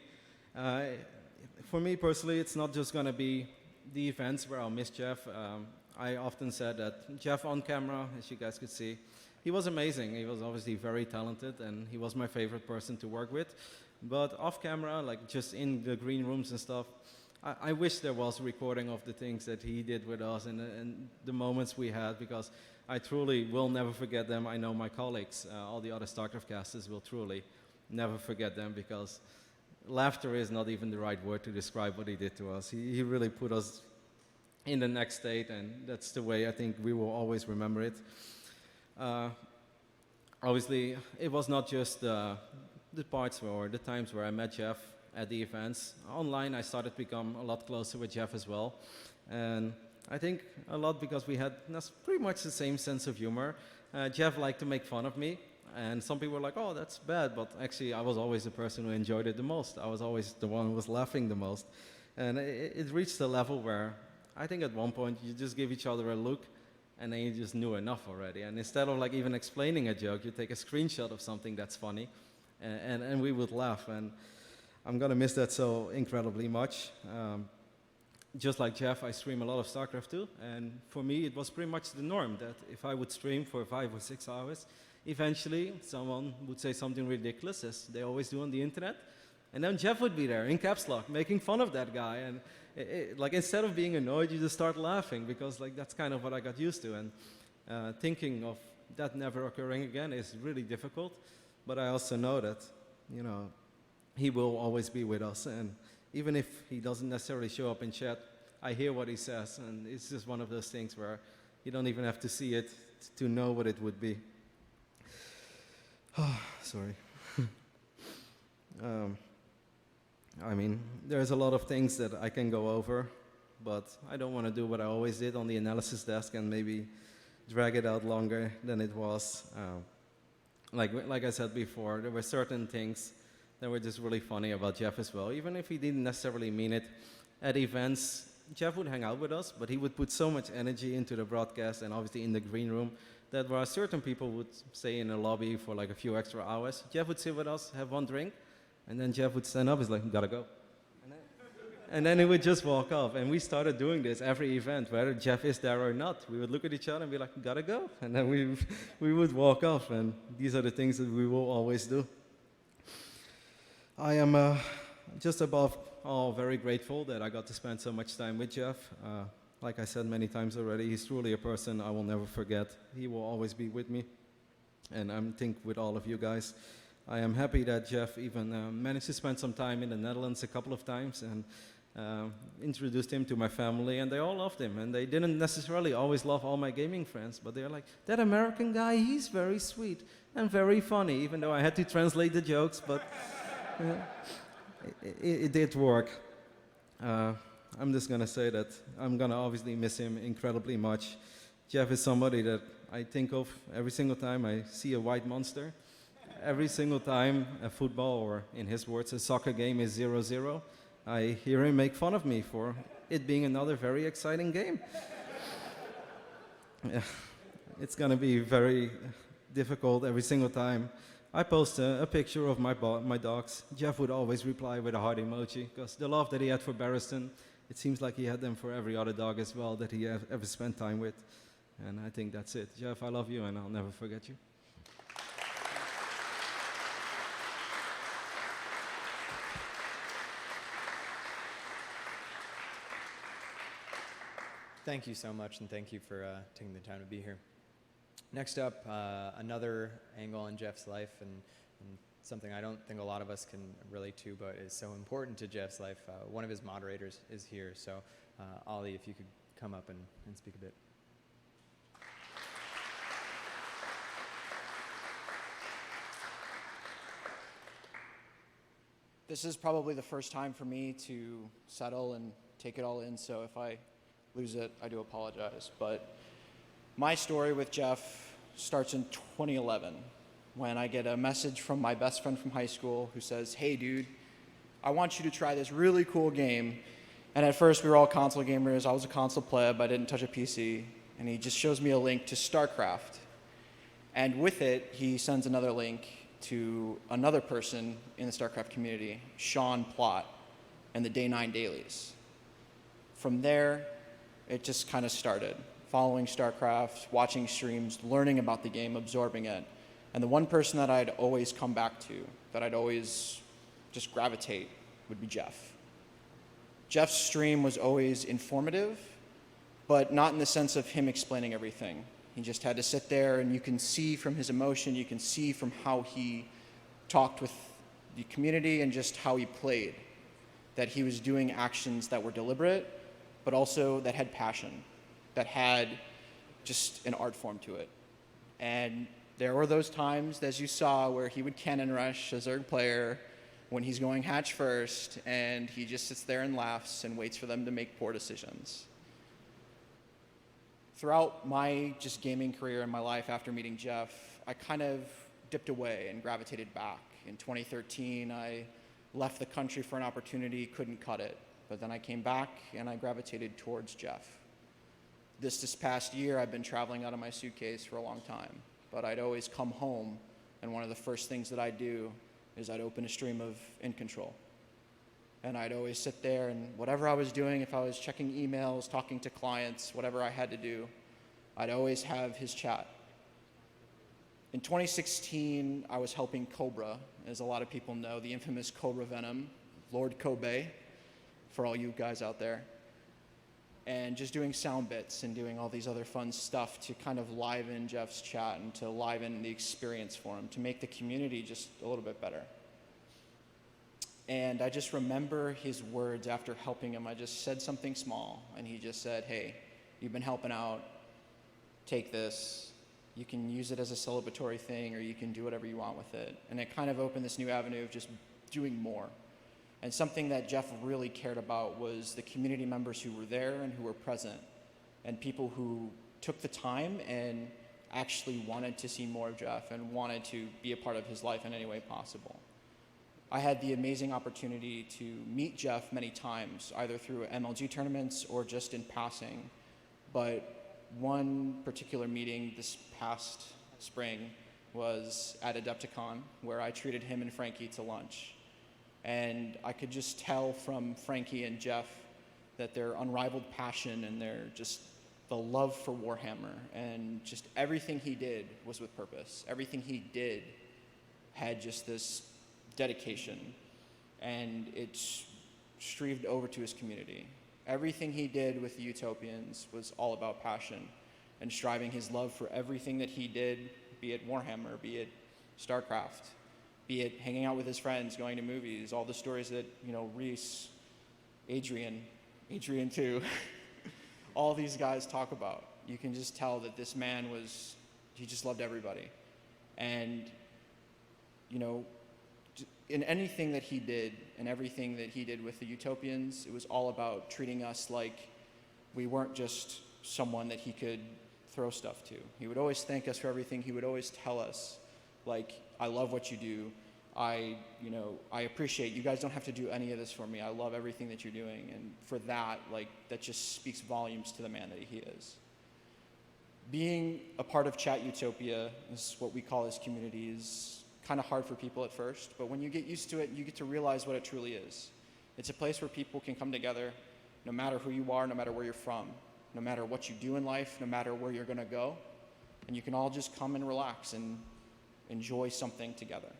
For me personally, it's not just going to be the events where I'll miss Jeff. I often said that Jeff on camera, as you guys could see, he was amazing. He was obviously very talented, and he was my favorite person to work with. But off camera, like just in the green rooms and stuff, I wish there was a recording of the things that he did with us, and the moments we had, because I truly will never forget them. I know my colleagues, all the other StarCraft casters, will truly never forget them, because laughter is not even the right word to describe what he did to us. He really put us in the next state, and that's the way I think we will always remember it. Obviously, it was not just the parts or the times where I met Jeff at the events. Online, I started to become a lot closer with Jeff as well. And I think a lot because we had pretty much the same sense of humor. Jeff liked to make fun of me, and some people were like, "Oh, that's bad," but actually I was always the person who enjoyed it the most. I was always the one who was laughing the most. And it reached a level where I think at one point you just give each other a look, and then you just knew enough already. And instead of like even explaining a joke, you take a screenshot of something that's funny, and we would laugh. And I'm gonna miss that so incredibly much. Just like Jeff, I stream a lot of StarCraft 2, and for me it was pretty much the norm that if I would stream for 5 or 6 hours, eventually someone would say something ridiculous, as they always do on the internet, and then Jeff would be there in caps lock making fun of that guy, and like instead of being annoyed, you just start laughing, because like that's kind of what I got used to. And thinking of that never occurring again is really difficult, but I also know that, you know, he will always be with us, and even if he doesn't necessarily show up in chat, I hear what he says, and it's just one of those things where you don't even have to see it to know what it would be. Sorry. I mean, there's a lot of things that I can go over, but I don't want to do what I always did on the analysis desk and maybe drag it out longer than it was. Like I said before, there were certain things that were just really funny about Jeff as well. Even if he didn't necessarily mean it, at events, Jeff would hang out with us, but he would put so much energy into the broadcast and obviously in the green room that while certain people would stay in the lobby for like a few extra hours, Jeff would sit with us, have one drink, and then Jeff would stand up, he's like, gotta go. And then he would just walk off. And we started doing this every event, whether Jeff is there or not. We would look at each other and be like, gotta go. And then we would walk off. And these are the things that we will always do. I am just above all very grateful that I got to spend so much time with Jeff. Like I said many times already, he's truly a person I will never forget. He will always be with me. And I think with all of you guys. I am happy that Jeff even managed to spend some time in the Netherlands a couple of times and introduced him to my family, and they all loved him. And they didn't necessarily always love all my gaming friends, but they're like, that American guy, he's very sweet and very funny, even though I had to translate the jokes, but it did work. I'm just going to say that I'm going to obviously miss him incredibly much. Jeff is somebody that I think of every single time I see a white monster. Every single time a football, or in his words, a soccer game is 0-0, I hear him make fun of me for it being another very exciting game. Yeah, it's going to be very difficult every single time. I post a picture of my dogs. Jeff would always reply with a heart emoji, because the love that he had for Barristan, it seems like he had them for every other dog as well that he ever spent time with. And I think that's it. Jeff, I love you, and I'll never forget you. Thank you so much, and thank you for taking the time to be here. Next up, another angle in Jeff's life, and something I don't think a lot of us can relate to, but is so important to Jeff's life. One of his moderators is here, so Ollie, if you could come up and speak a bit. This is probably the first time for me to settle and take it all in, so if I lose it, I do apologize. But my story with Jeff starts in 2011 when I get a message from my best friend from high school who says, hey dude, I want you to try this really cool game. And at first we were all console gamers. I was a console pleb, I didn't touch a PC. And he just shows me a link to StarCraft. And with it, he sends another link to another person in the StarCraft community, Sean Plott, and the Day 9 dailies. From there, it just kind of started. Following StarCraft, watching streams, learning about the game, absorbing it. And the one person that I'd always come back to, that I'd always just gravitate, would be Jeff. Jeff's stream was always informative, but not in the sense of him explaining everything. He just had to sit there, and you can see from his emotion, you can see from how he talked with the community and just how he played, that he was doing actions that were deliberate, but also that had passion, that had just an art form to it. And there were those times, as you saw, where he would cannon rush a Zerg player when he's going hatch first, and he just sits there and laughs and waits for them to make poor decisions. Throughout my just gaming career in my life after meeting Jeff, I kind of dipped away and gravitated back. In 2013, I left the country for an opportunity, couldn't cut it. But then I came back and I gravitated towards Jeff. This past year, I've been traveling out of my suitcase for a long time, but I'd always come home, and one of the first things that I'd do is I'd open a stream of In Control. And I'd always sit there, and whatever I was doing, if I was checking emails, talking to clients, whatever I had to do, I'd always have his chat. In 2016, I was helping Cobra, as a lot of people know, the infamous Cobra Venom, Lord Kobe, for all you guys out there, and just doing sound bits and doing all these other fun stuff to kind of liven Jeff's chat and to liven the experience for him, to make the community just a little bit better. And I just remember his words after helping him. I just said something small, and he just said, hey, you've been helping out, take this. You can use it as a celebratory thing, or you can do whatever you want with it. And it kind of opened this new avenue of just doing more. And something that Jeff really cared about was the community members who were there and who were present, and people who took the time and actually wanted to see more of Jeff and wanted to be a part of his life in any way possible. I had the amazing opportunity to meet Jeff many times, either through MLG tournaments or just in passing. But one particular meeting this past spring was at Adepticon, where I treated him and Frankie to lunch. And I could just tell from Frankie and Jeff that their unrivaled passion and their just the love for Warhammer and just everything he did was with purpose. Everything he did had just this dedication, and it streamed over to his community. Everything he did with the Utopians was all about passion and striving his love for everything that he did, be it Warhammer, be it StarCraft, be it hanging out with his friends, going to movies, all the stories that, Reese, Adrian too, all these guys talk about. You can just tell that this man he just loved everybody. And, in anything that he did and everything that he did with the Utopians, it was all about treating us like we weren't just someone that he could throw stuff to. He would always thank us for everything. He would always tell us, like, I love what you do. I appreciate you guys don't have to do any of this for me. I love everything that you're doing. And for that, that just speaks volumes to the man that he is. Being a part of Chat Utopia is what we call this community is kind of hard for people at first, but when you get used to it, you get to realize what it truly is. It's a place where people can come together, no matter who you are, no matter where you're from, no matter what you do in life, no matter where you're gonna go, and you can all just come and relax and enjoy something together.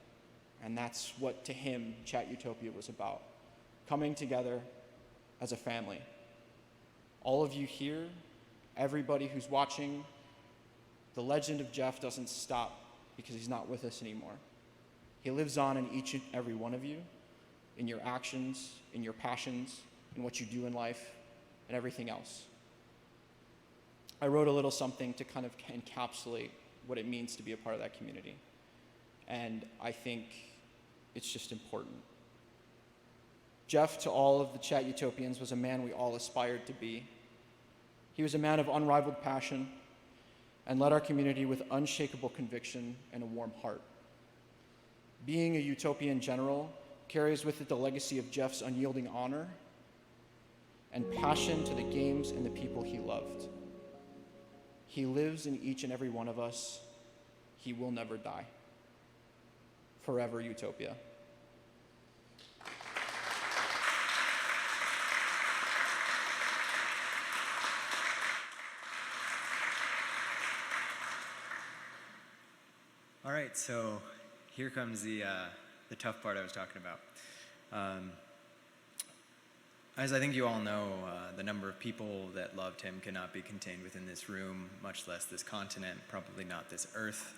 And that's what, to him, Chat Utopia was about. Coming together as a family. All of you here, everybody who's watching, the legend of Jeff doesn't stop because he's not with us anymore. He lives on in each and every one of you, in your actions, in your passions, in what you do in life, and everything else. I wrote a little something to kind of encapsulate what it means to be a part of that community. And I think it's just important. Jeff, to all of the Chat Utopians, was a man we all aspired to be. He was a man of unrivaled passion and led our community with unshakable conviction and a warm heart. Being a Utopian general carries with it the legacy of Jeff's unyielding honor and passion to the games and the people he loved. He lives in each and every one of us. He will never die. Forever Utopia. All right, so here comes the tough part I was talking about. As I think you all know, the number of people that loved him cannot be contained within this room, much less this continent, probably not this earth.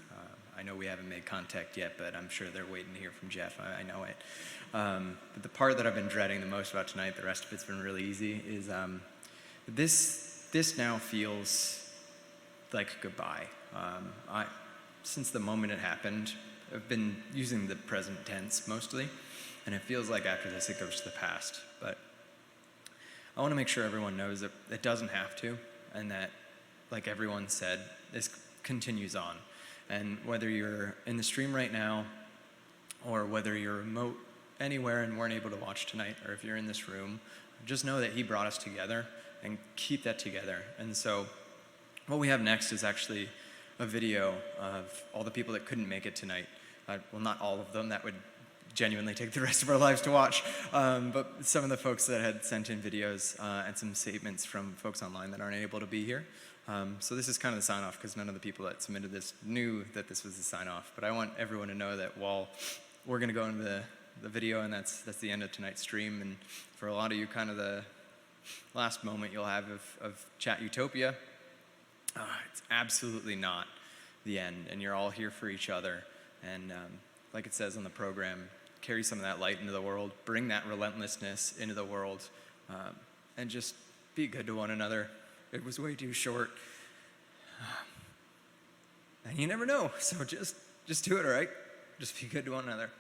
I know we haven't made contact yet, but I'm sure they're waiting to hear from Jeff. I know it. But the part that I've been dreading the most about tonight, the rest of it's been really easy, is this now feels like goodbye. Since the moment it happened, I've been using the present tense mostly, and it feels like after this it goes to the past. But I want to make sure everyone knows that it doesn't have to, and that, like everyone said, this continues on. And whether you're in the stream right now, or whether you're remote anywhere and weren't able to watch tonight, or if you're in this room, just know that he brought us together, and keep that together. And so what we have next is actually a video of all the people that couldn't make it tonight. Well, not all of them. That would genuinely take the rest of our lives to watch. But some of the folks that had sent in videos and some statements from folks online that aren't able to be here. So this is kind of the sign-off, because none of the people that submitted this knew that this was the sign-off. But I want everyone to know that while we're going to go into the video, and that's the end of tonight's stream, and for a lot of you, kind of the last moment you'll have of Chat Utopia, it's absolutely not the end, and you're all here for each other. And like it says on the program, carry some of that light into the world, bring that relentlessness into the world, and just be good to one another. It was way too short, and you never know, so just do it, all right? Just be good to one another.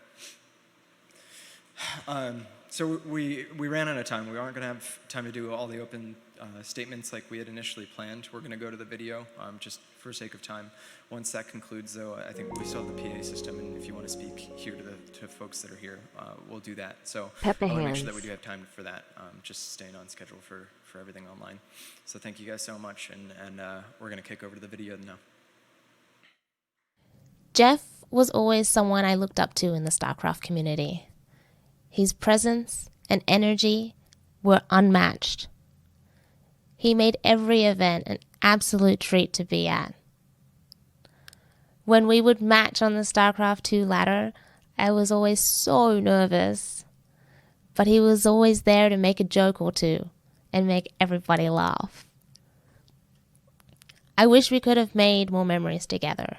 So we ran out of time. We aren't going to have time to do all the open statements like we had initially planned. We're going to go to the video just for sake of time. Once that concludes, though, I think we still have the PA system, and if you want to speak here to folks that are here, we'll do that. So I want to make sure that we do have time for that, just staying on schedule for everything online. So thank you guys so much, and we're going to kick over to the video now. Jeff was always someone I looked up to in the StarCraft community. His presence and energy were unmatched. He made every event an absolute treat to be at. When we would match on the StarCraft 2 ladder, I was always so nervous. But he was always there to make a joke or two and make everybody laugh. I wish we could have made more memories together.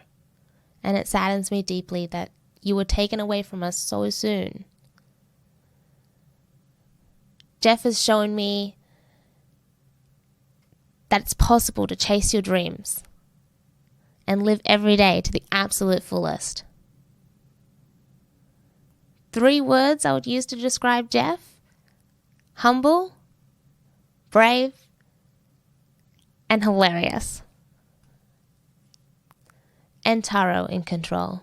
And it saddens me deeply that you were taken away from us so soon. Jeff has shown me that it's possible to chase your dreams and live every day to the absolute fullest. 3 words I would use to describe Jeff: humble, brave, and hilarious. And Taro in control.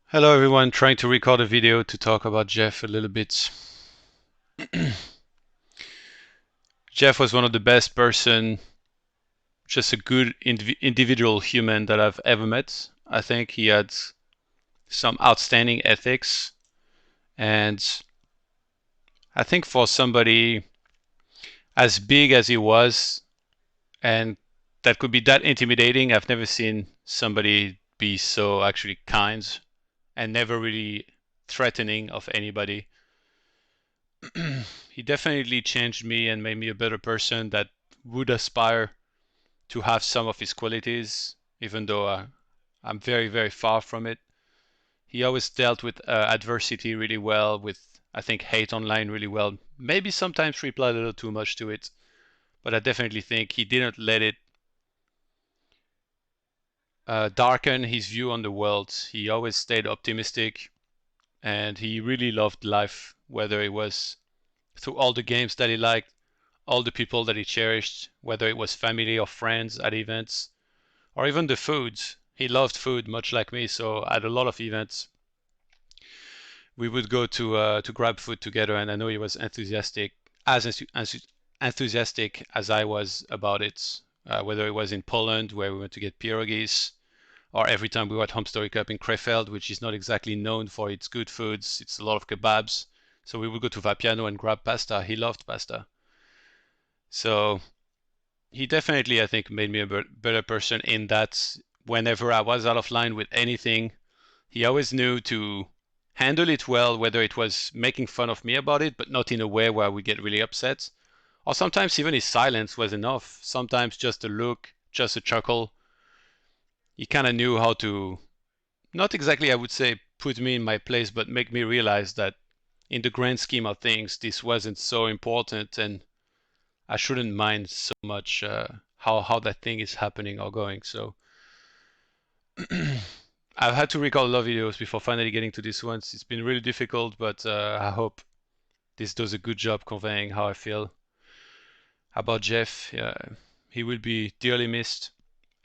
Hello everyone, trying to record a video to talk about Jeff a little bit. Jeff was one of the best person, just a good individual human that I've ever met. I think he had some outstanding ethics, and I think for somebody as big as he was, and that could be that intimidating, I've never seen somebody be so actually kind and never really threatening of anybody. He definitely changed me and made me a better person that would aspire to have some of his qualities, even though I'm very, very far from it. He always dealt with adversity really well, with, I think, hate online really well. Maybe sometimes replied a little too much to it, but I definitely think he didn't let it darken his view on the world. He always stayed optimistic, and he really loved life, whether it was through all the games that he liked, all the people that he cherished, whether it was family or friends at events, or even the food. He loved food much like me, so at a lot of events we would go to grab food together, and I know he was enthusiastic, as enthusiastic as I was about it, whether it was in Poland where we went to get pierogies, or every time we were at Home Story Cup in Krefeld, which is not exactly known for its good foods. It's a lot of kebabs. So we would go to Vapiano and grab pasta. He loved pasta. So he definitely, I think, made me a better person in that whenever I was out of line with anything, he always knew to handle it well, whether it was making fun of me about it, but not in a way where I would get really upset. Or sometimes even his silence was enough. Sometimes just a look, just a chuckle. He kind of knew how to, not exactly, I would say, put me in my place, but make me realize that in the grand scheme of things, this wasn't so important, and I shouldn't mind so much how that thing is happening or going. So I've had to record a lot of videos before finally getting to this one. It's been really difficult, but I hope this does a good job conveying how I feel about Jeff. He will be dearly missed.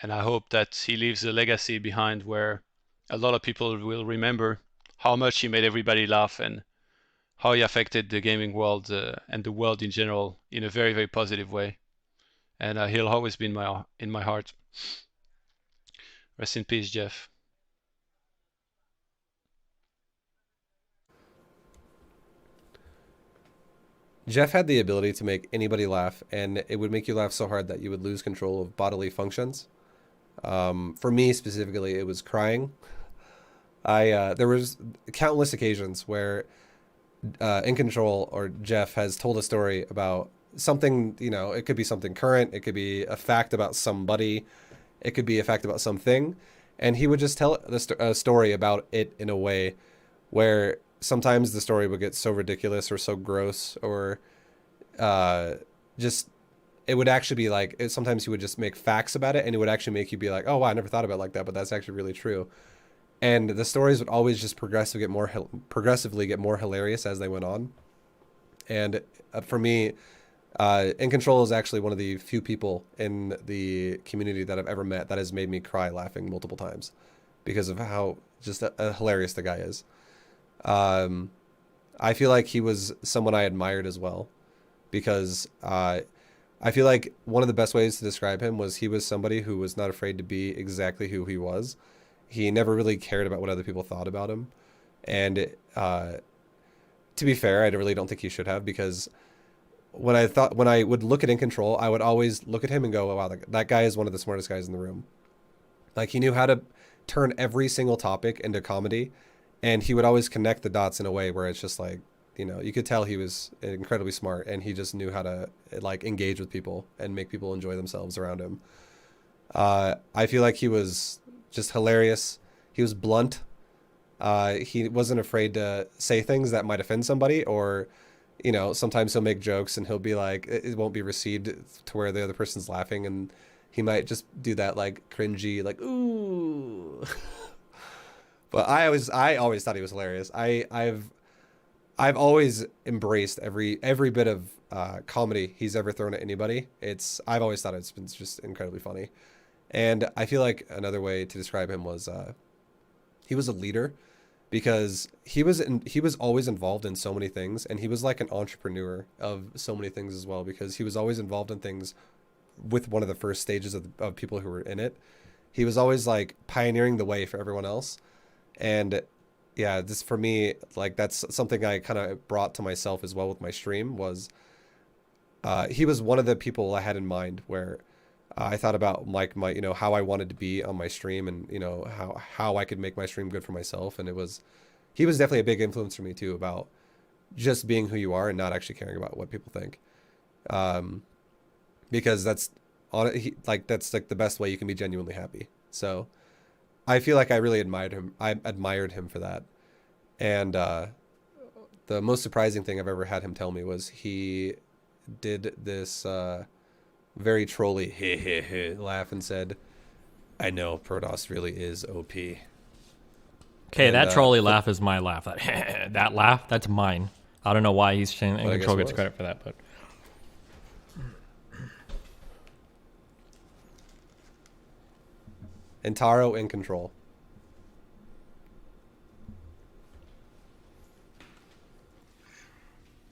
And I hope that he leaves a legacy behind where a lot of people will remember how much he made everybody laugh and how he affected the gaming world and the world in general in a very, very positive way. And he'll always be in my heart. Rest in peace, Jeff. Jeff had the ability to make anybody laugh, and it would make you laugh so hard that you would lose control of bodily functions. For me specifically, it was crying. There was countless occasions where In Control or Jeff has told a story about something, it could be something current, it could be a fact about somebody, it could be a fact about something, and he would just tell a story about it in a way where sometimes the story would get so ridiculous or so gross or just it would actually be like, sometimes he would just make facts about it, and it would actually make you be like, oh wow, I never thought about it like that, but that's actually really true. and the stories would always just progressively get more hilarious as they went on. And for me, In Control is actually one of the few people in the community that I've ever met that has made me cry laughing multiple times because of how just hilarious the guy is. I feel like he was someone I admired as well because I feel like one of the best ways to describe him was he was somebody who was not afraid to be exactly who he was. He never really cared about what other people thought about him. And to be fair, I really don't think he should have, because when I would look at In Control, I would always look at him and go, oh, wow, that guy is one of the smartest guys in the room. Like, he knew how to turn every single topic into comedy, and he would always connect the dots in a way where it's just like, you know, you could tell he was incredibly smart, and he just knew how to like engage with people and make people enjoy themselves around him. I feel like he was just hilarious. He was blunt. He wasn't afraid to say things that might offend somebody, or, you know, sometimes he'll make jokes and he'll be like, it won't be received to where the other person's laughing, and he might just do that like cringy, like, ooh. But I always thought he was hilarious. I've always embraced every bit of comedy he's ever thrown at anybody. I've always thought it's been just incredibly funny. And I feel like another way to describe him was he was a leader, because he was always involved in so many things, and he was like an entrepreneur of so many things as well, because he was always involved in things with one of the first stages of people who were in it. He was always like pioneering the way for everyone else. And yeah, this for me, like, that's something I kind of brought to myself as well with my stream, was he was one of the people I had in mind where I thought about like my, you know, how I wanted to be on my stream, and, you know, how I could make my stream good for myself. And he was definitely a big influence for me too, about just being who you are and not actually caring about what people think. Because that's like the best way you can be genuinely happy. So I feel like I really admired him for that. And the most surprising thing I've ever had him tell me was he did this very trolly laugh and said, "I know Protoss really is OP." Okay, that trolley laugh is my laugh. That laugh, that's mine. I don't know why he's saying In Control gets credit for that, but and Taro In Control.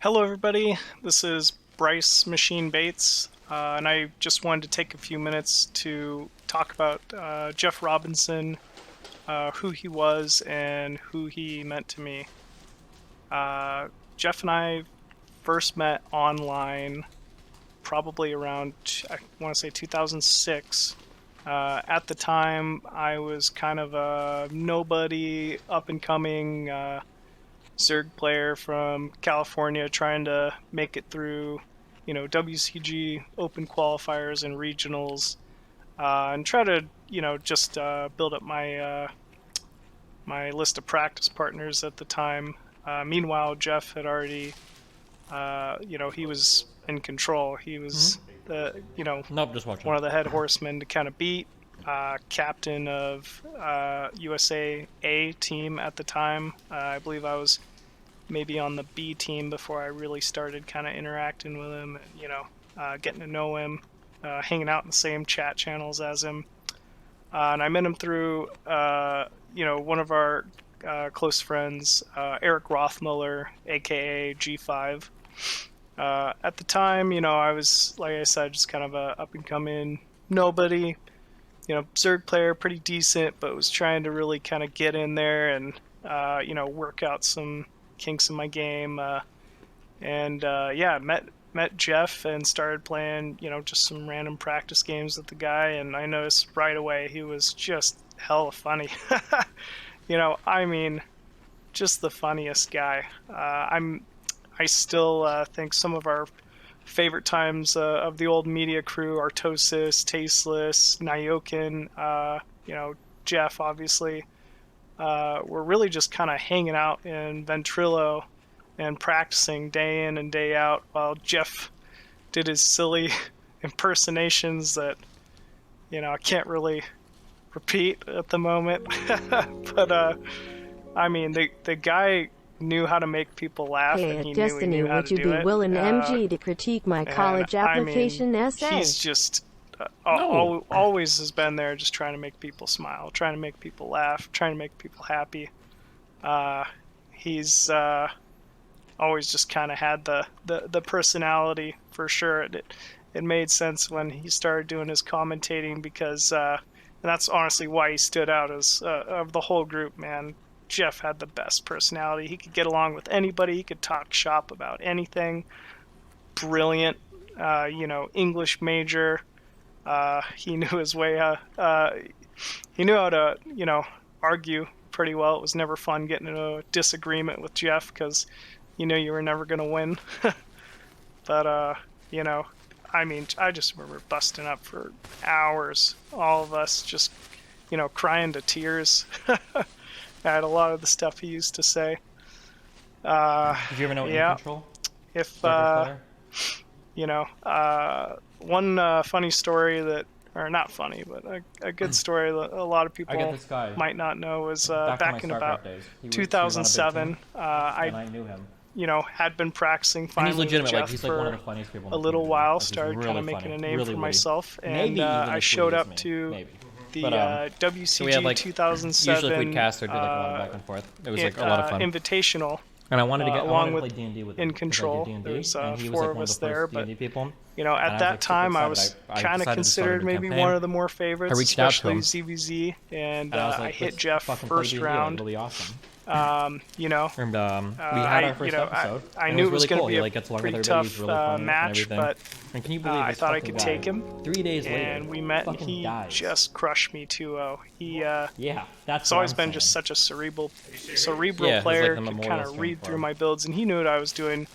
Hello, everybody. This is Bryce Machine Bates, and I just wanted to take a few minutes to talk about Jeff Robinson, who he was, and who he meant to me. Jeff and I first met online probably around, I want to say 2006. At the time, I was kind of a nobody, up-and-coming Zerg player from California, trying to make it through, you know, WCG open qualifiers and regionals, and try to, you know, just build up my my list of practice partners at the time. Meanwhile, Jeff had already, you know, he was in control. He was the, you know, just watching. One of the head horsemen to kind of beat, captain of USA A team at the time. I believe I was maybe on the B team before I really started kind of interacting with him, you know, getting to know him, hanging out in the same chat channels as him. And I met him through, you know, one of our close friends, Eric Rothmuller, aka G5. At the time, you know, I was, like I said, just kind of a up-and-coming nobody, you know, Zerg player, pretty decent, but was trying to really kind of get in there and, you know, work out some kinks in my game. Yeah, met Jeff and started playing, you know, just some random practice games with the guy, and I noticed right away he was just hella funny. You know, I mean, just the funniest guy. I still think some of our favorite times of the old media crew, Artosis, Tasteless, Nyokin, you know, Jeff, obviously, we're really just kind of hanging out in Ventrilo and practicing day in and day out while Jeff did his silly impersonations that, you know, I can't really repeat at the moment. But I mean, the guy knew how to make people laugh, Hey, and at he Destiny, knew how would to you do be it. willing, MG, to critique my And, college application essay? He's just No. always has been there, just trying to make people smile, trying to make people laugh, trying to make people happy. He's always just kind of had the personality for sure. It made sense when he started doing his commentating because, and that's honestly why he stood out as of the whole group, man. Jeff had the best personality. He could get along with anybody. He could talk shop about anything. Brilliant, English major. He knew his way. He knew how to, argue pretty well. It was never fun getting into a disagreement with Jeff because you knew you were never going to win. But, I mean, I just remember busting up for hours. All of us just, crying to tears. I had a lot of the stuff he used to say. Did you ever know yeah. In Control? If, Flutter? one funny story that, or not funny, but a good story that a lot of people I get this guy. might not know was Back back in in my about StarCraft days. He was on a big 2007. team, and I knew him. Had been practicing And finally he's with legitimate. Jeff Like he's like for one of the funniest people. in a the little community. while. Like, he's Started really kind of making funny, a name really for witty. myself, Maybe and even I as showed witty as up me. to Maybe. the But, WCG so we had, like, 2007 usually if we'd cast, there'd be like a lot of back and forth. It was like a lot of fun. Invitational. And I wanted to get along I wanted with to play D&D with him. In 'cause I do Control. D&D, There's and he was, 4 like, of one us the first there, but D&D people. at And I was, that like, super time I excited. was I kind of decided to start a considered new maybe campaign. one of the more favorites, I reached out to especially him. ZVZ, and I was I like, hit let's Jeff fucking play first D&D, like, round. really awesome. And we had our first episode. I and knew it it was really going cool. to be He a like gets along pretty with everybody. He's tough really funny match, and everything. but And can you believe I this thought I fucking could guy, take him. 3 days later, And we met, and fucking he dies. just crushed me 2-0. He Yeah, that's It's what always I'm been saying. just such a cerebral Yeah, he's player. like the Could memorial kind of string read for through him. my builds, and he knew what I was doing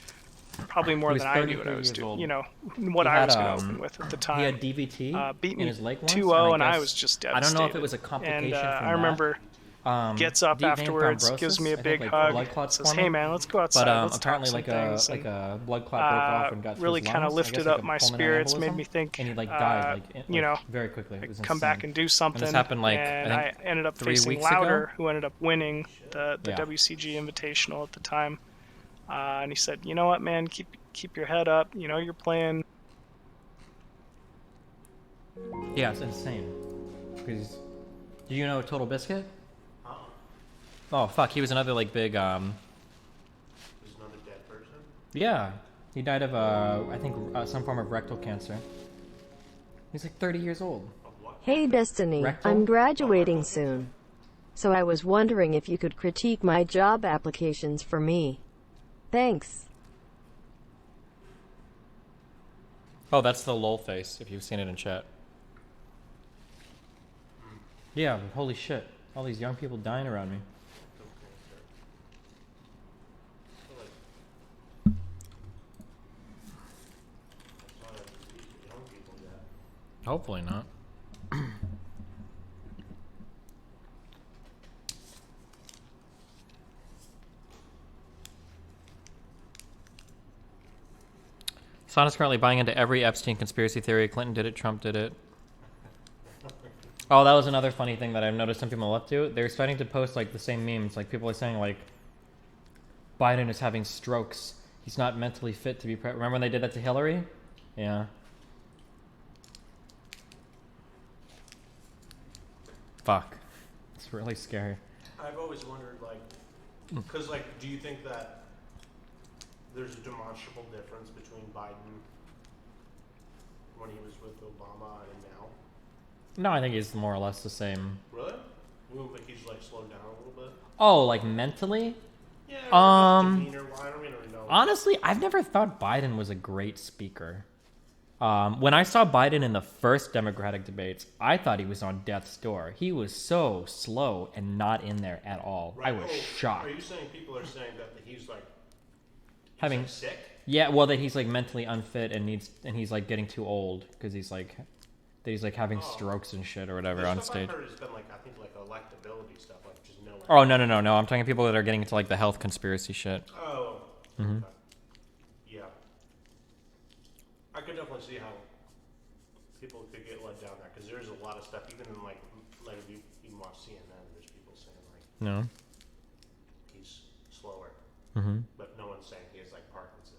probably more He was than I knew what 33 I was years doing. old. What He I had, was going to open with at the time. He had DVT beat me in his leg once, 2-0, and I guess- was just I don't know if it devastated. was a complication And from I remember gets up deep vein afterwards, gives thrombosis, me a I think, big like, hug, blood clots says, forming. "Hey man, let's go outside. But let's apparently, talk some like things." like And, a blood clot broke off and got to really his kind of lungs, I guess, lifted like up a my pulmonary spirits, made embolism, me think, and he like died like very quickly. It was come back insane. and do something. And this happened like and I think ended up 3 facing weeks Louder, ago. who ended up winning the Yeah. WCG Invitational at the time. And he said, "You know what, man? Keep your head up. You're playing." Yeah, it's insane. Because do you know Total Biscuit? Oh fuck, he was another like big There's another dead person. yeah. He died of I think some form of rectal cancer. He's like 30 years old. Hey Destiny, Rectal? I'm graduating soon. So I was wondering if you could critique my job applications for me. Thanks. Oh, that's the lol face if you've seen it in chat. Yeah, but holy shit. All these young people dying around me. Hopefully not. Sona's currently buying into every Epstein conspiracy theory. Clinton did it, Trump did it. Oh, that was another funny thing that I've noticed some people up to. They're starting to post like the same memes. Like people are saying like Biden is having strokes. He's not mentally fit to be president. Remember when they did that to Hillary? Yeah. Fuck. It's really scary. I've always wondered, like, because, like, do you think that there's a demonstrable difference between Biden when he was with Obama and now? No, I think he's more or less the same. Really? You don't think he's, like, slowed down a little bit? Oh, like mentally? Yeah. Demeanor. Well, I don't even know. Honestly, I've never thought Biden was a great speaker. When I saw Biden in the first Democratic debates, I thought he was on death's door. He was so slow and not in there at all. Right. I was shocked. Are you saying people are saying that he's like Having like, sick? Yeah, well, that he's like mentally unfit and he's like getting too old because he's like having strokes and shit or whatever on stage. I've heard has been like I think like electability stuff, like just no. Oh no! I'm talking people that are getting into like the health conspiracy shit. Oh. Mm-hmm. Okay. Yeah. I could definitely see how people could get let down there because there's a lot of stuff, even in like if you No. He's slower. Mm-hmm. But no one's saying he has like Parkinson's.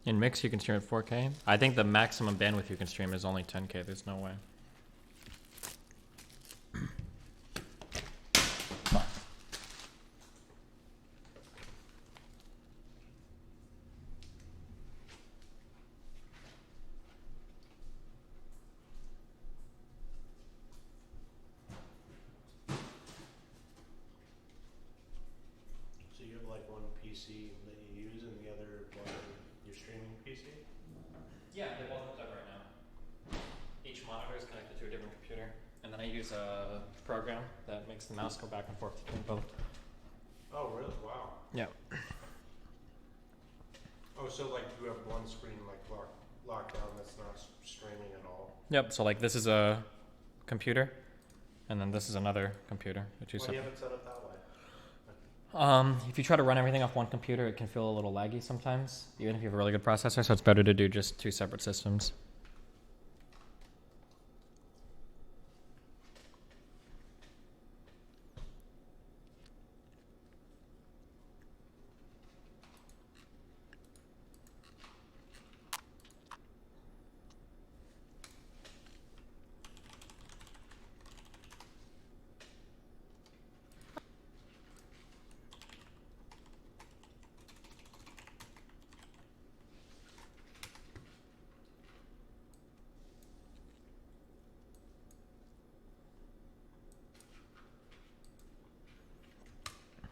In mix, you can stream at 4K. I think the maximum bandwidth you can stream is only 10K. There's no way. So you have like one PC that you use and the other one your streaming PC? Yeah, they're both hooked up right now. Each monitor is connected to a different computer, and then I use a program that makes the mouse go back and forth between both. Oh, really? Wow. Yeah. Oh, so like you have one screen like locked down that's not streaming at all? Yep. So like this is a computer, and then this is another computer. They're two Why do you separate. have it set up that way? If you try to run everything off one computer, it can feel a little laggy sometimes, even if you have a really good processor. So it's better to do just two separate systems.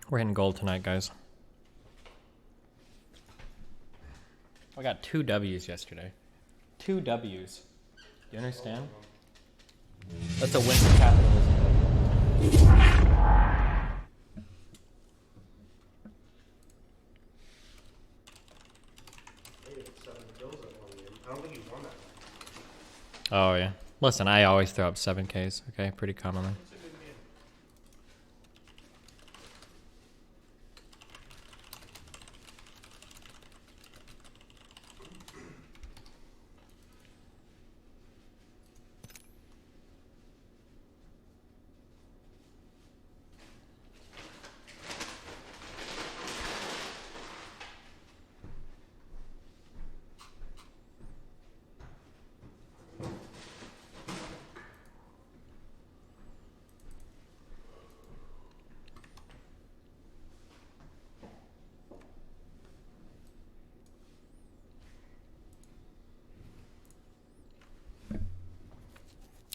We're hitting gold tonight, guys. I got 2 W's yesterday. 2 W's. Do you understand? That's a win for capitalism. Hey, 7 kills at one game. I don't think you won that much. Oh, yeah. Listen, I always throw up 7Ks, okay? Pretty commonly. It's a good game.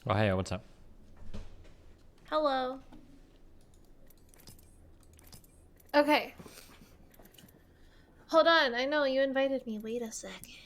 Oh, hey, what's up? Hello. Okay. Hold on. I know you invited me. Wait a second.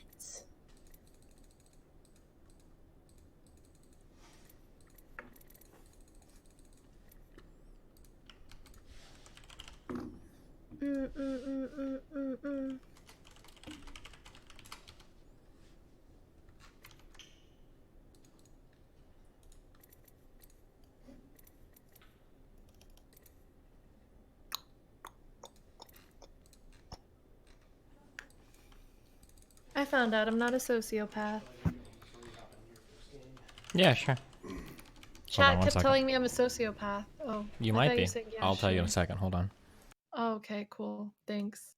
I found out I'm not a sociopath. Yeah, sure. Chat one kept second. telling me I'm a sociopath. Oh, You I might thought be. you said, yeah, I'll tell you in a sure. second. Hold on. Oh, okay, cool. Thanks.